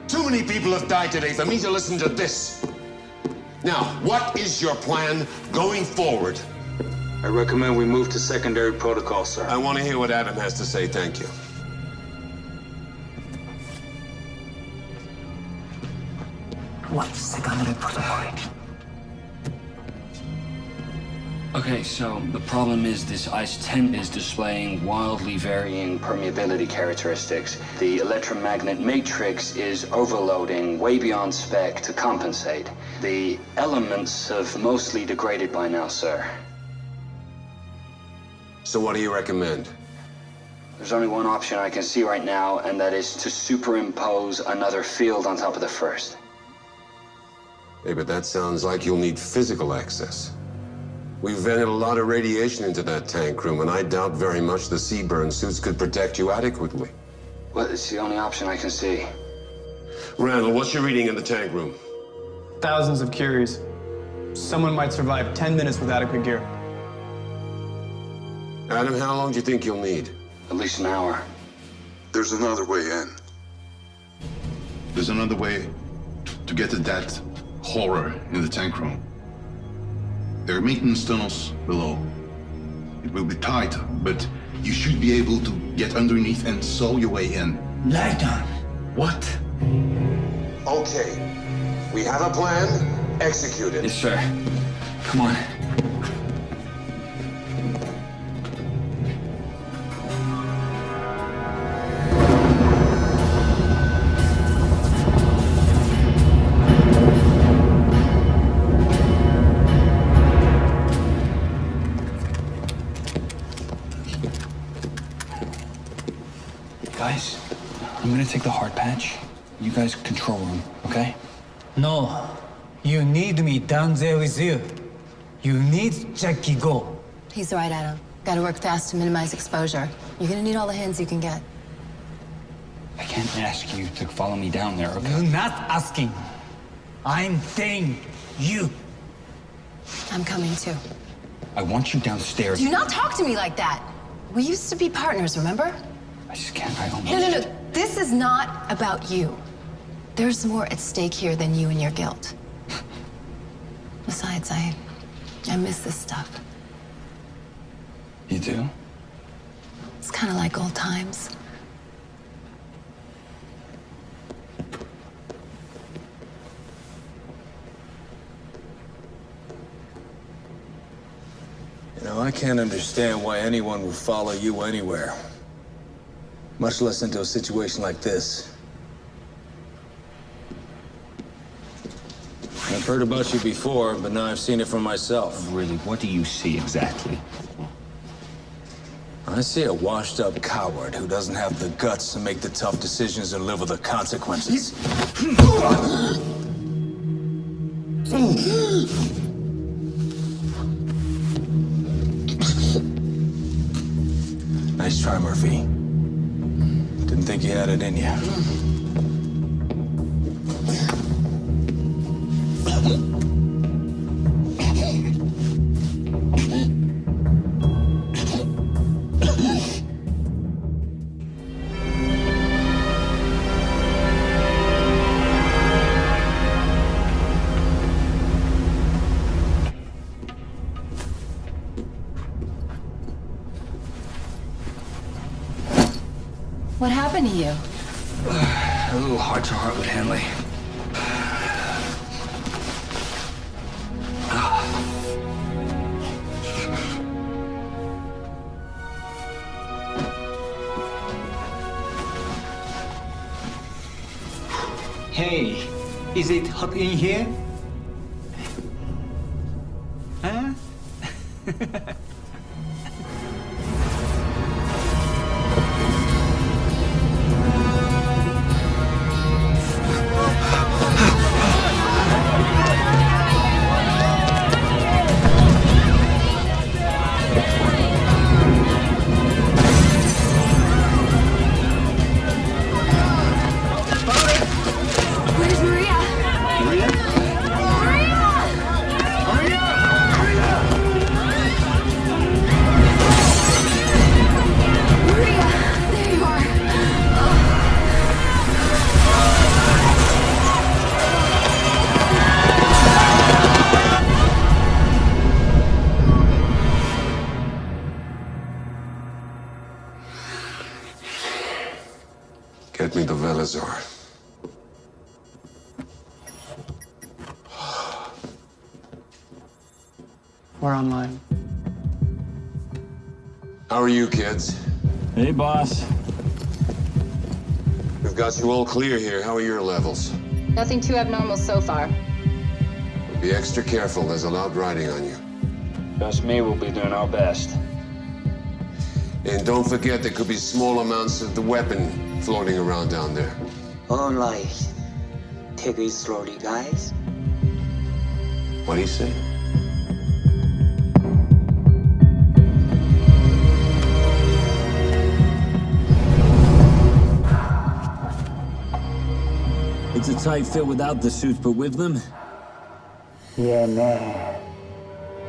Too many people have died today for me to listen to this. Now, what is your plan going forward? I recommend we move to secondary protocol, sir. I want to hear what Adam has to say. Thank you. What's secondary protocol? Okay, so the problem is this ice-10 is displaying wildly varying permeability characteristics. The electromagnet matrix is overloading way beyond spec to compensate. The elements have mostly degraded by now, sir. So what do you recommend? There's only one option I can see right now, and that is to superimpose another field on top of the first. Hey, but that sounds like you'll need physical access. We've vented a lot of radiation into that tank room, and I doubt very much the Seaburn suits could protect you adequately. Well, it's the only option I can see. Randall, what's your reading in the tank room? Thousands of Curies. Someone might survive 10 minutes with adequate gear. Adam, how long do you think you'll need? At least an hour. There's another way in. There's another way to get to that horror in the tank room. There are maintenance tunnels below. It will be tight, but you should be able to get underneath and saw your way in. Light on. What? Okay. We have a plan. Execute it. Yes, sir. Come on. Guys, I'm gonna take the hard patch. You guys control room, okay? No. You need me down there with you. You need Jackie go. He's right, Adam. Gotta work fast to minimize exposure. You're gonna need all the hands you can get. I can't ask you to follow me down there, okay? You're not asking. I'm saying you. I'm coming too. I want you downstairs. Do not talk to me like that. We used to be partners, remember? I just can't, I almost... No. This is not about you. There's more at stake here than you and your guilt. Besides, I miss this stuff. You do? It's kind of like old times. You know, I can't understand why anyone would follow you anywhere. Much less into a situation like this. I've heard about you before, but now I've seen it for myself. Really, what do you see exactly? I see a washed-up coward who doesn't have the guts to make the tough decisions and live with the consequences. Nice try, Murphy. Didn't think you had it in you. What happened to you? A little heart-to-heart with Hanley. Hey, is it hot in here? Huh? Where's Maria? Maria? Maria, there you are. Get me the Velazar. We're online. How are you, kids? Hey, boss. We've got you all clear here. How are your levels? Nothing too abnormal so far. Be extra careful. There's a lot riding on you. Trust me, we'll be doing our best. And don't forget there could be small amounts of the weapon floating around down there. All right. Take it slowly, guys. What do you say? It's a tight fit without the suits, but with them? Yeah, man.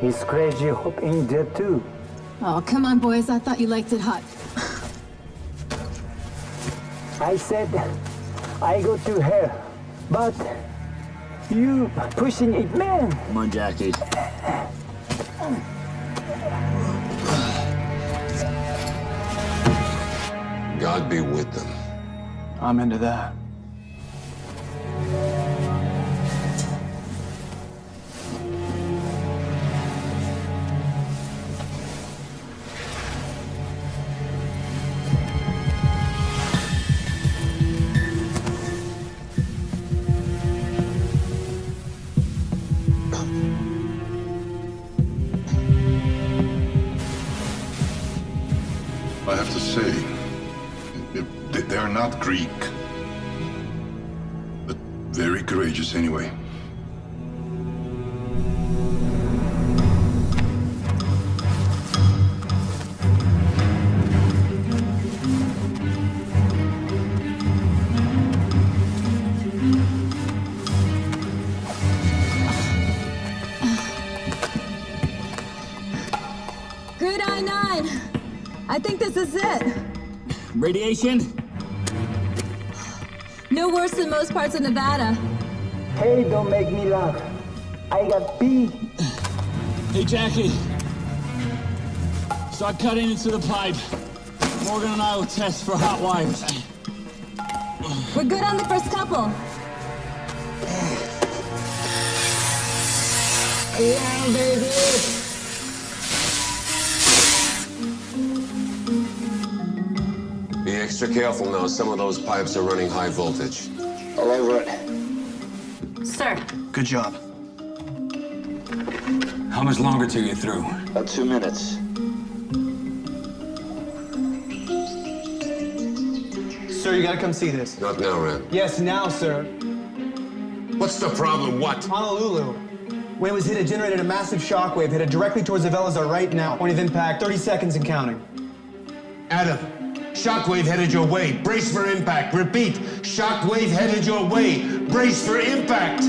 He's crazy hook in there too. Oh, come on, boys. I thought you liked it hot. I said I go to her, but you pushing it, man. Come on, Jackie. God be with them. I'm into that. I have to say, they're not Greek, but very courageous anyway. Grid I-9. I think this is it. Radiation? No worse than most parts of Nevada. Hey, don't make me laugh. I got pee. Hey, Jackie. Start cutting into the pipe. Morgan and I will test for hot wires. We're good on the first couple. Yeah, baby. extra careful now. Some of those pipes are running high voltage. All over it. Sir. Good job. How much longer till you're through? About 2 minutes. Sir, you gotta come see this. Not now, Rand. Yes, now, sir. What's the problem? What? Honolulu. When it was hit, it generated a massive shockwave, headed directly towards the Velazar right now. Point of impact, 30 seconds and counting. Adam, shockwave headed your way. Brace for impact. Repeat, shockwave headed your way. Brace for impact.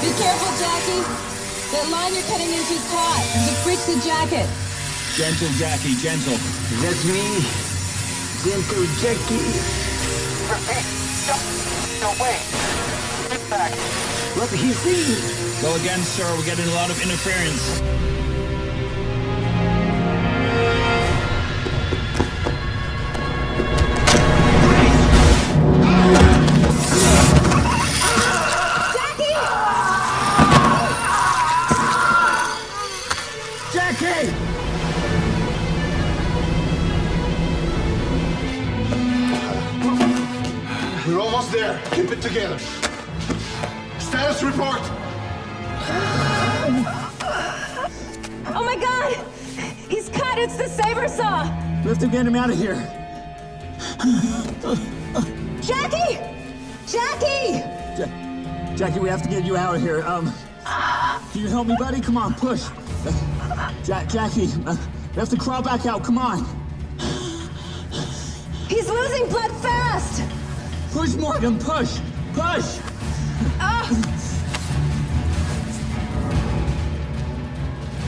Be careful, Jackie. That line you're cutting into is hot. Just breach the jacket. Gentle, Jackie, gentle. That's me. Gentle Jackie. Repeat. No way. Impact. What he sees. Go again, sir. We're getting a lot of interference. We're almost there. Keep it together. Status report. Oh my God! He's cut. It's the saber saw. We have to get him out of here. Jackie! Jackie! Jackie, we have to get you out of here. Can you help me, buddy? Come on, push. Jackie, we have to crawl back out. Come on. He's losing blood fast! Push, Morgan, push! Push!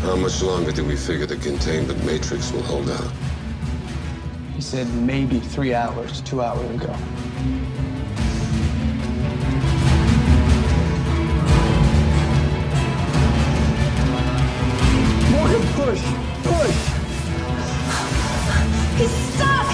How much longer do we figure the containment matrix will hold out? He said maybe 3 hours, 2 hours ago. Morgan, push! Push! He's stuck!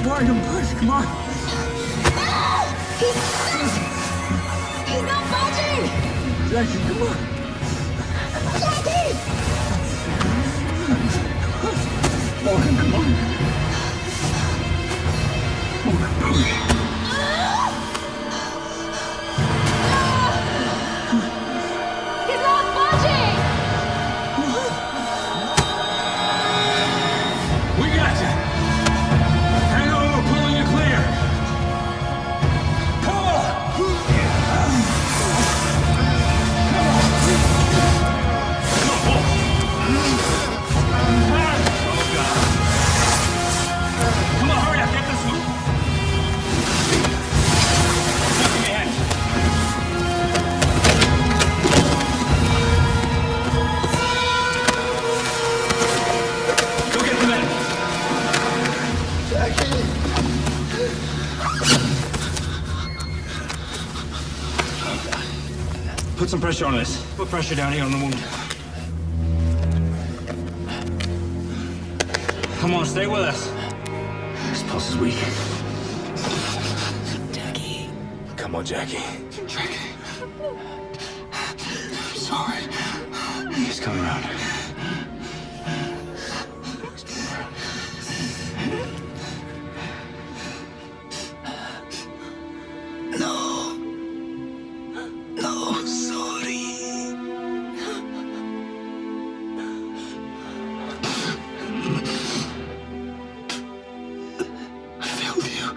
Morgan, push! Come on! He's stuck! He's not budging! Jackie, come on! Jackie! Morgan, come on! Morgan, push! He's not budging! We got you! Hang on, we're pulling you clear! Pull! Come on, hurry up, get this one! Look in your head. Go get the men! Put some pressure on this. Put pressure down here on the wound. Come on, stay with us. This pulse is weak. Jackie. Come on, Jackie. Jackie. I'm sorry. He's coming around. No, sorry. I failed you.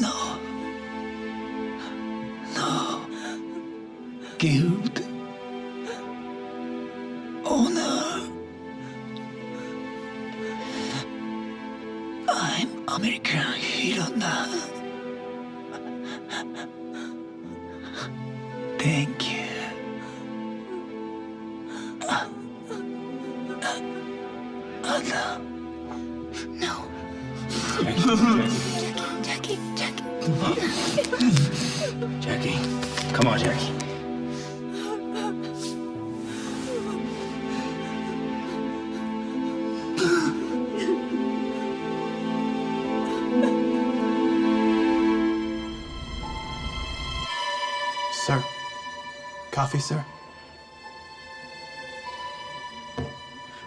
No. Guilt. Honor. I'm American hero now. Thank you. Anna. No. Jackie. Come on, Jackie. Sir. Coffee, sir.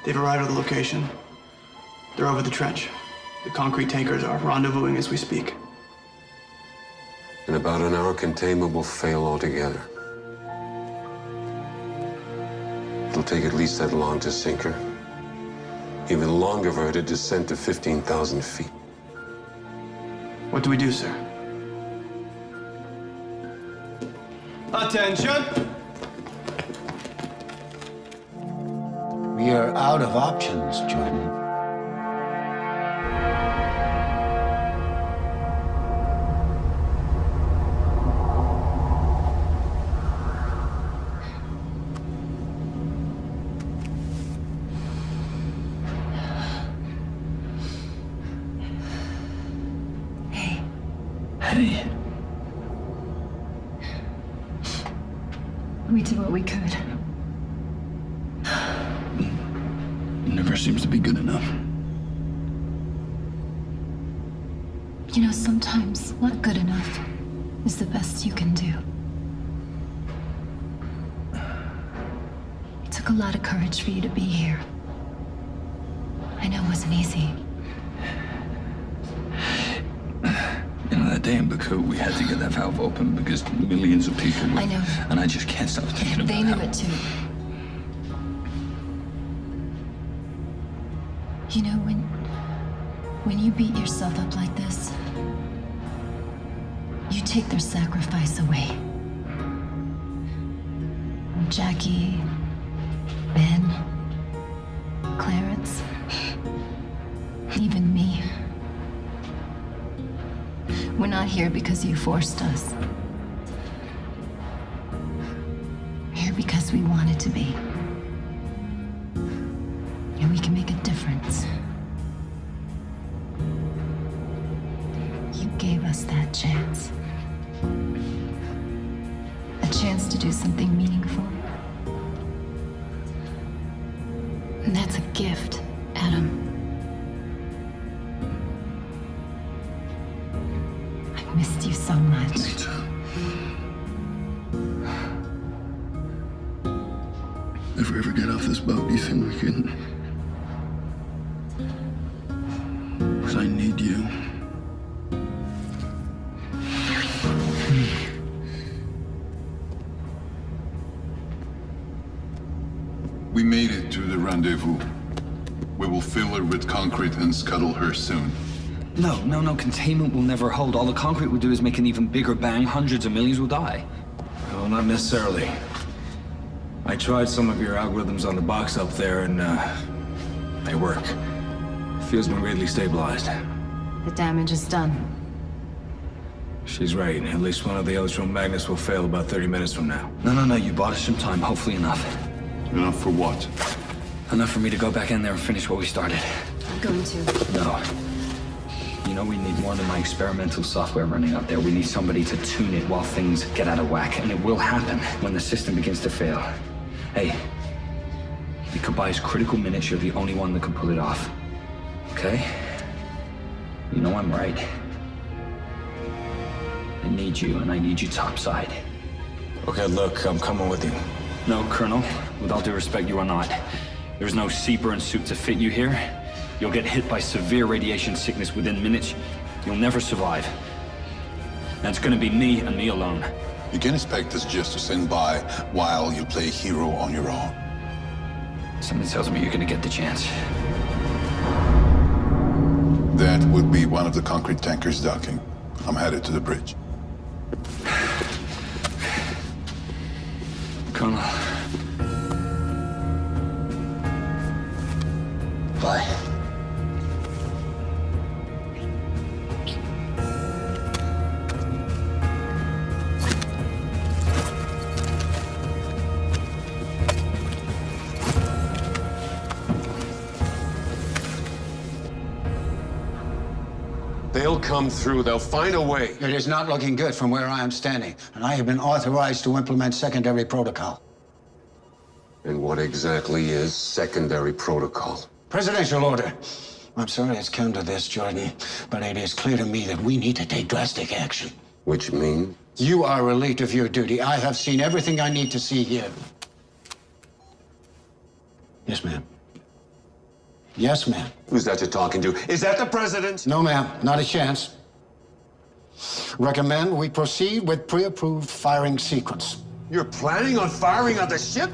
They've arrived at the location. They're over the trench. The concrete tankers are rendezvousing as we speak. In about an hour, containment will fail altogether. It'll take at least that long to sink her. Even longer for her to descend to 15,000 feet. What do we do, sir? Attention! We are out of options, Jordan. Hey. We did what we could. Never seems to be good enough. You know, sometimes not good enough is the best you can do. It took a lot of courage for you to be here. I know it wasn't easy. You know, that day in Baku, we had to get that valve open because millions of people were... I know. And I just can't stop thinking about They knew it too. You know, when you beat yourself up like this, you take their sacrifice away. Jackie, Ben, Clarence, even me. We're not here because you forced us. We're here because we wanted to be. And we can make a difference. You gave us that chance. A chance to do something meaningful. And that's a gift, Adam. I missed you so much. If we ever get off this boat, do you think we can? Because I need you. We made it to the rendezvous. We will fill her with concrete and scuttle her soon. No. Containment will never hold. All the concrete will do is make an even bigger bang. Hundreds of millions will die. Well, not necessarily. I tried some of your algorithms on the box up there, and they work. Field's been greatly stabilized. The damage is done. She's right. At least one of the electromagnets will fail about 30 minutes from now. No. You bought us some time. Hopefully enough. Enough for what? Enough for me to go back in there and finish what we started. I'm going to. No. You know, we need more than my experimental software running out there. We need somebody to tune it while things get out of whack. And it will happen when the system begins to fail. Hey, you could buy us critical minutes. You're the only one that can pull it off. Okay? You know I'm right. I need you, and I need you topside. Okay, look, I'm coming with you. No, Colonel. With all due respect, you are not. There's no sea-burn suit to fit you here. You'll get hit by severe radiation sickness within minutes. You'll never survive. And it's gonna be me and me alone. You can expect us just to stand by while you play hero on your own. Something tells me you're gonna get the chance. That would be one of the concrete tankers docking. I'm headed to the bridge. Colonel. Bye. They'll come through. They'll find a way. It is not looking good from where I am standing, and I have been authorized to implement secondary protocol. And what exactly is secondary protocol? Presidential order. I'm sorry it's come to this, Jordan, but it is clear to me that we need to take drastic action. Which mean? You are relieved of your duty. I have seen everything I need to see here. Yes, ma'am. Yes, ma'am. Who's that you're talking to? Is that the president? No, ma'am. Not a chance. Recommend we proceed with pre-approved firing sequence. You're planning on firing on the ship?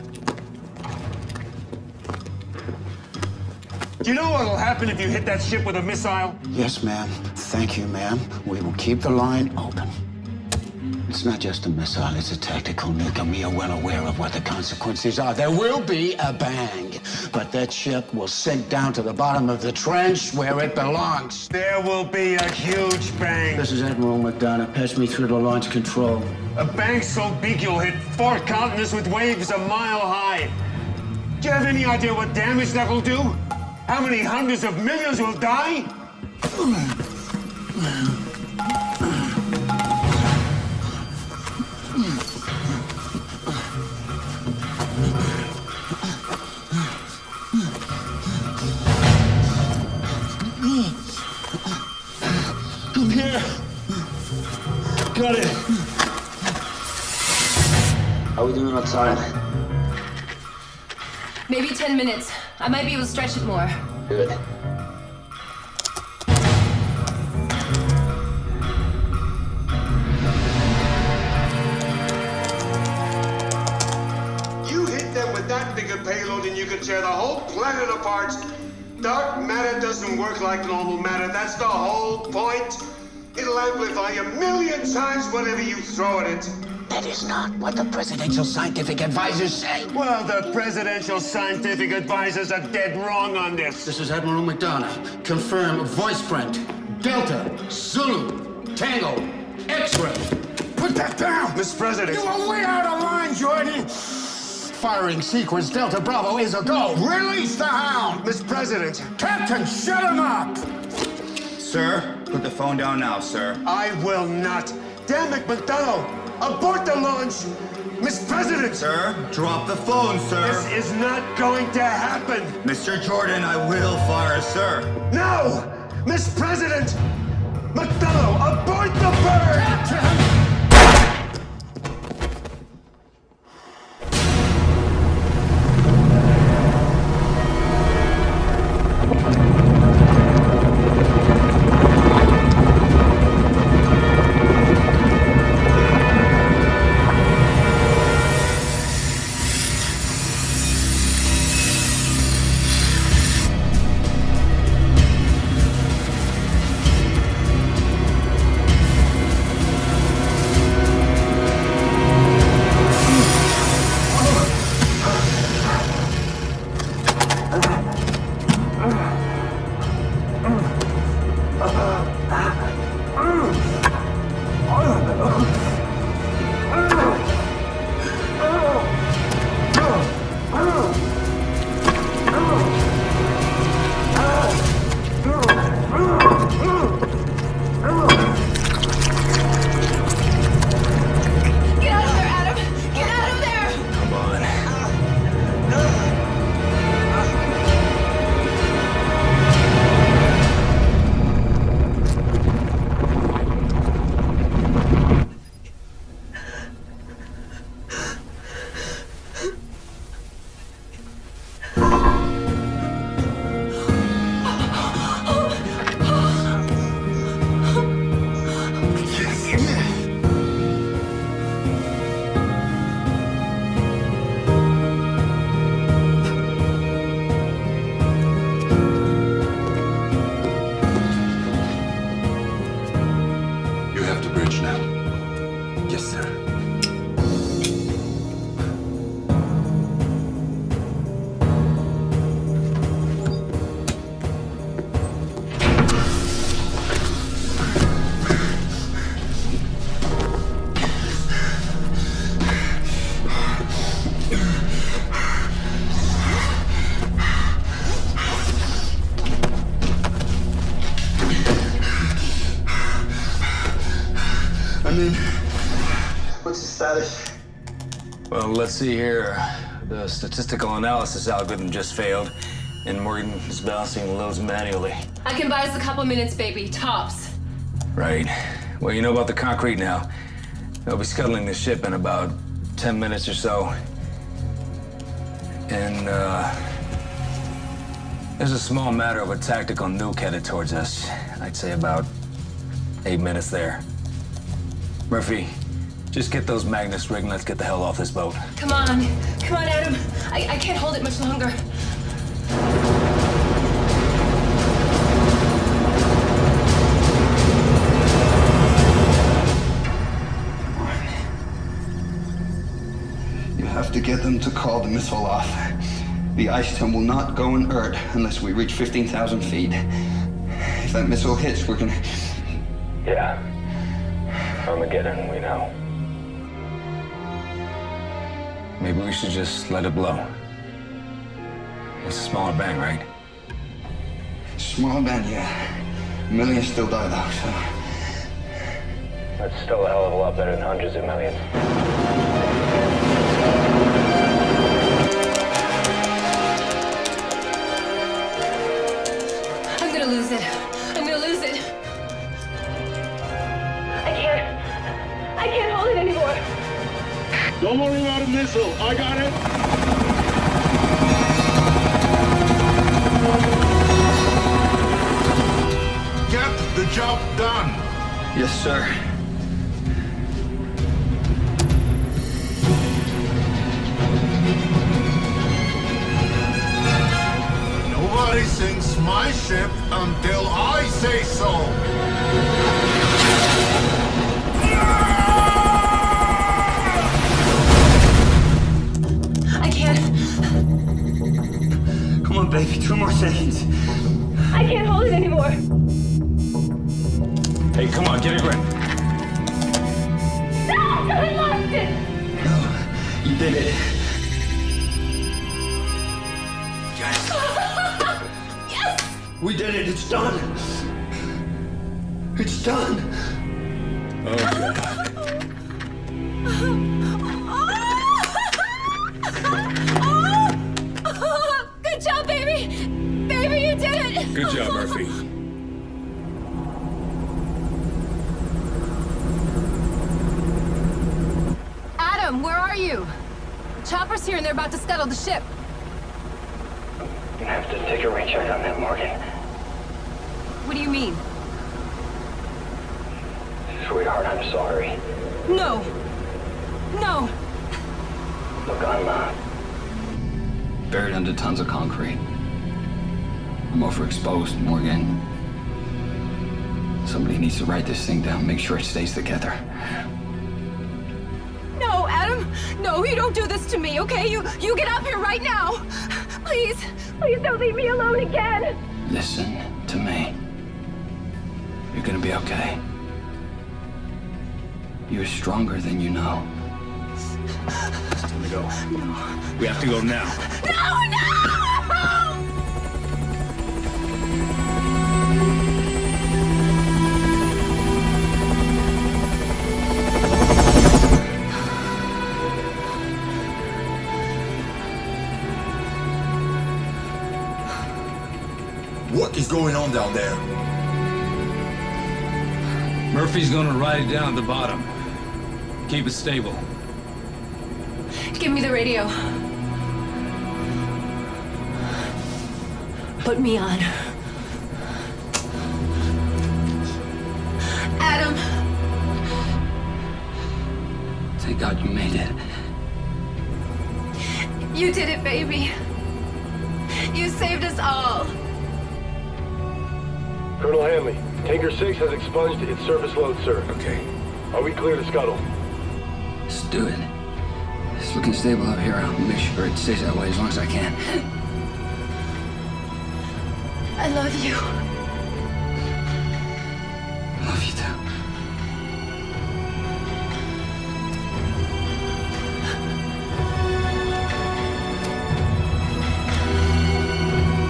Do you know what'll happen if you hit that ship with a missile? Yes, ma'am. Thank you, ma'am. We will keep the line open. It's not just a missile, it's a tactical nuke, and we are well aware of what the consequences are. There will be a bang, but that ship will sink down to the bottom of the trench where it belongs. There will be a huge bang. This is Admiral McDonough. Pass me through to launch control. A bang so big you'll hit 4 continents with waves a mile high. Do you have any idea what damage that will do? How many hundreds of millions will die? I'm here. Got it. How are we doing on time? Maybe 10 minutes. I might be able to stretch it more. Good. You hit them with that big a payload and you could tear the whole planet apart. Dark matter doesn't work like normal matter. That's the whole point. It'll amplify a million times whatever you throw at it. That is not what the presidential scientific advisors say. Well, the presidential scientific advisors are dead wrong on this. This is Admiral McDonough. Confirm voice print. Delta, Zulu, Tango, X-ray. Put that down! Mr. President. You are way out of line, Jordan. Firing sequence Delta Bravo is a go. Release the hound! Mr. President. Captain, shut him up! Sir, put the phone down now, sir. I will not. Damn it, McDonough! Abort the launch! Mr. President! Sir, drop the phone, sir. This is not going to happen! Mr. Jordan, I will fire, sir. No! Mr. President! McDonough, abort the bird! What's the status? Well, let's see here. The statistical analysis algorithm just failed, and Morgan is balancing the loads manually. I can buy us a couple minutes, baby. Tops. Right. Well, you know about the concrete now. They'll be scuttling the ship in about 10 minutes or so. And, there's a small matter of a tactical nuke headed towards us. I'd say about 8 minutes there. Murphy, just get those magnets rigged and let's get the hell off this boat. Come on, Adam. I can't hold it much longer. You have to get them to call the missile off. The ice tomb will not go inert unless we reach 15,000 feet. If that missile hits, we're gonna... Yeah. Armageddon, we know. Maybe we should just let it blow. It's a smaller bang, right? Small band, yeah. Millions still die, though, so... That's still a hell of a lot better than hundreds of millions. I'm gonna lose it. I can't hold it anymore. Don't worry about a missile. I got it. Get the job done. Yes, sir. Nobody sinks my ship until I say so. I can't. Come on, baby. 2 more seconds. I can't hold it anymore. Hey, come on, get it ready. No! I lost it! No, you did it. Yes! We did it. It's done. It's done. Oh, God. Good job, baby! Baby, you did it! Good job, Murphy. Adam, where are you? Chopper's here and they're about to scuttle the ship. You have to take a rain check on that, Morgan. What do you mean? Sweetheart, I'm sorry. No! No! Look, I'm buried under tons of concrete. I'm overexposed, Morgan. Somebody needs to write this thing down, make sure it stays together. No, Adam! No, you don't do this to me, okay? You get up here right now! Please! Please don't leave me alone again! Listen to me. You're gonna be okay. You're stronger than you know. It's time to go. No. We have to go now. No! What is going on down there? Murphy's gonna ride it down at the bottom. Keep it stable. Give me the radio. Put me on. Adam! Thank God you made it. You did it, baby. You saved us all. Colonel Hanley, Tanker 6 has expunged its surface load, sir. Okay. Are we clear to scuttle? Let's do it. It's looking stable up here. I'll make sure it stays that way as long as I can. I love you. I love you too.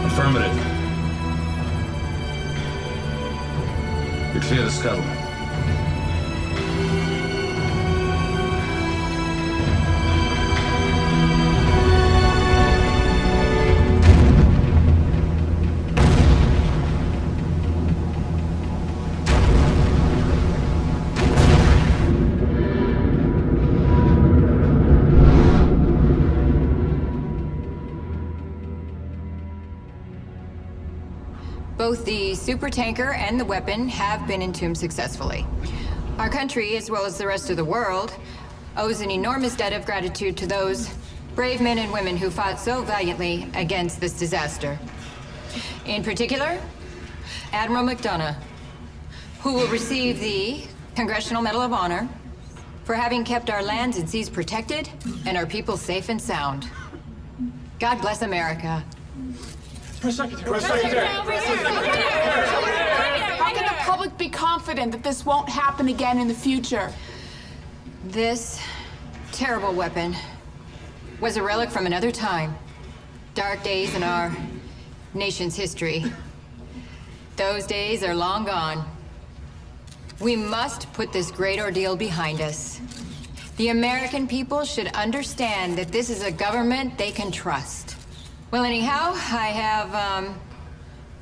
Affirmative. You're clear to scuttle. Both the supertanker and the weapon have been entombed successfully. Our country, as well as the rest of the world, owes an enormous debt of gratitude to those brave men and women who fought so valiantly against this disaster. In particular, Admiral McDonough, who will receive the Congressional Medal of Honor for having kept our lands and seas protected and our people safe and sound. God bless America. How can the public be confident that this won't happen again in the future? This terrible weapon was a relic from another time. Dark days in our nation's history. Those days are long gone. We must put this great ordeal behind us. The American people should understand that this is a government they can trust. Well, anyhow, I have,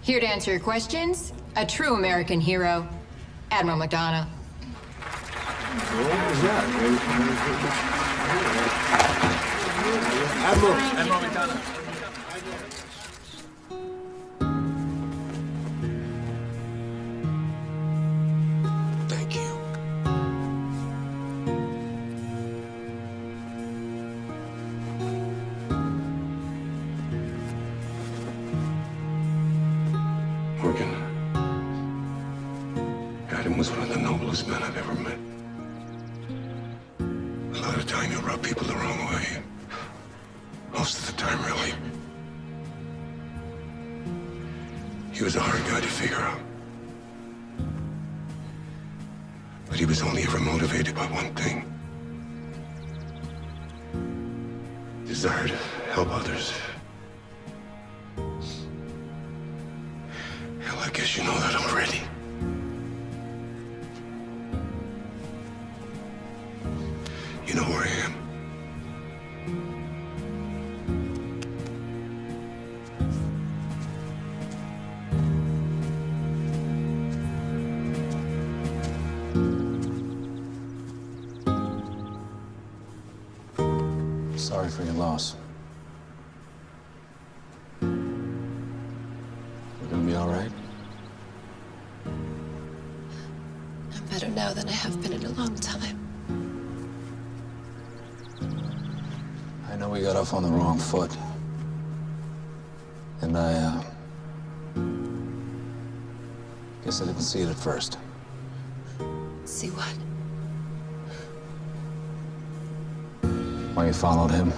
here to answer your questions, a true American hero, Admiral McDonough. Admiral McDonough. Thank you. Morgan, Adam was one of the noblest men I've ever met. A lot of time he'll rub people the wrong way. Most of the time, really. He was a hard guy to figure out. But he was only ever motivated by one thing. Desire to help others. Hell, I guess you know that already. You know where I am. Sorry for your loss. You're gonna be all right? I'm better now than I have been in a long time. I know we got off on the wrong foot. And I guess I didn't see it at first. See what? Why you followed him.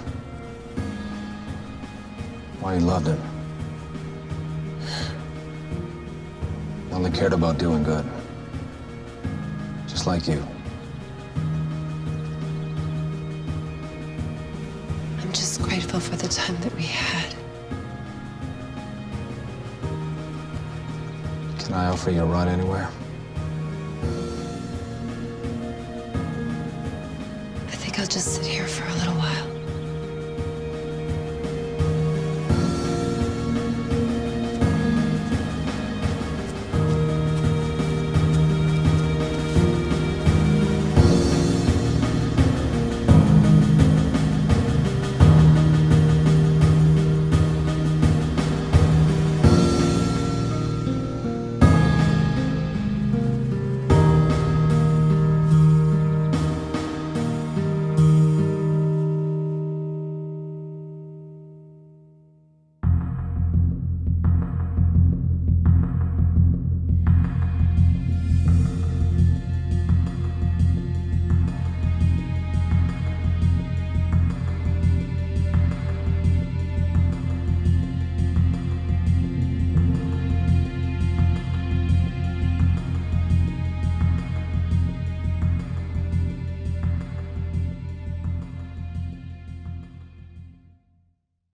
Why you loved him. You only cared about doing good. Just like you. I'm just grateful for the time that we had. Can I offer you a ride anywhere? I think I'll just sit here for a little while.